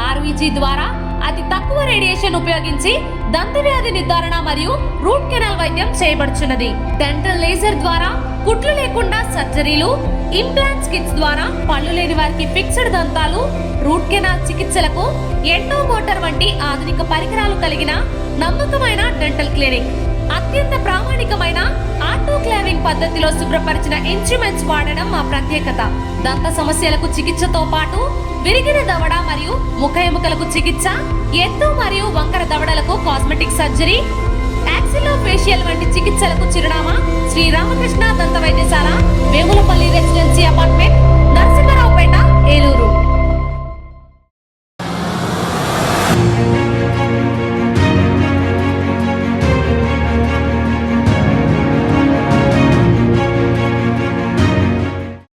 ఆర్వీజీ ద్వారా అతి తక్కువ రేడియేషన్ ఉపయోగించి దంత వ్యాధి నిర్ధారణ మరియు రూట్ కెనాల్ వైద్యం చేయబడుచున్నది. డెంటల్ లేజర్ ద్వారా కుట్లు లేకుండా సర్జరీలు, ఇంప్లాంట్స్ కిట్స్ ద్వారా పళ్ళు లేని వారికి ఫిక్స్డ్ దంతాలు, రూట్ కెనాల్ చికిత్సలకు ఎండో మోటార్ వంటి ఆధునిక పరికరాలు కలిగిన నమ్మకమైన డెంటల్ క్లినిక్. అత్యంత ప్రామాణికమైన ఆటోక్లావింగ్ పద్ధతిలో శుభ్రపరిచిన ఇన్స్ట్రుమెంట్స్ వాడడం మా ప్రత్యేకత. దంత సమస్యలకు చికిత్సతో పాటు విరిగిన దవడ మరియు ముఖ ఎముకలకు చికిత్స, ఎత్తు మరియు వంకర దవడలకు కాస్మెటిక్ సర్జరీ, యాక్సిలోఫేషియల్ వంటి చికిత్సలకు చిరునామా శ్రీ రామకృష్ణ దంత వైద్యశాల, వేములపల్లి రెసిడెన్సీ అపార్ట్మెంట్, నరసింహారావుపేట, ఏలూరు.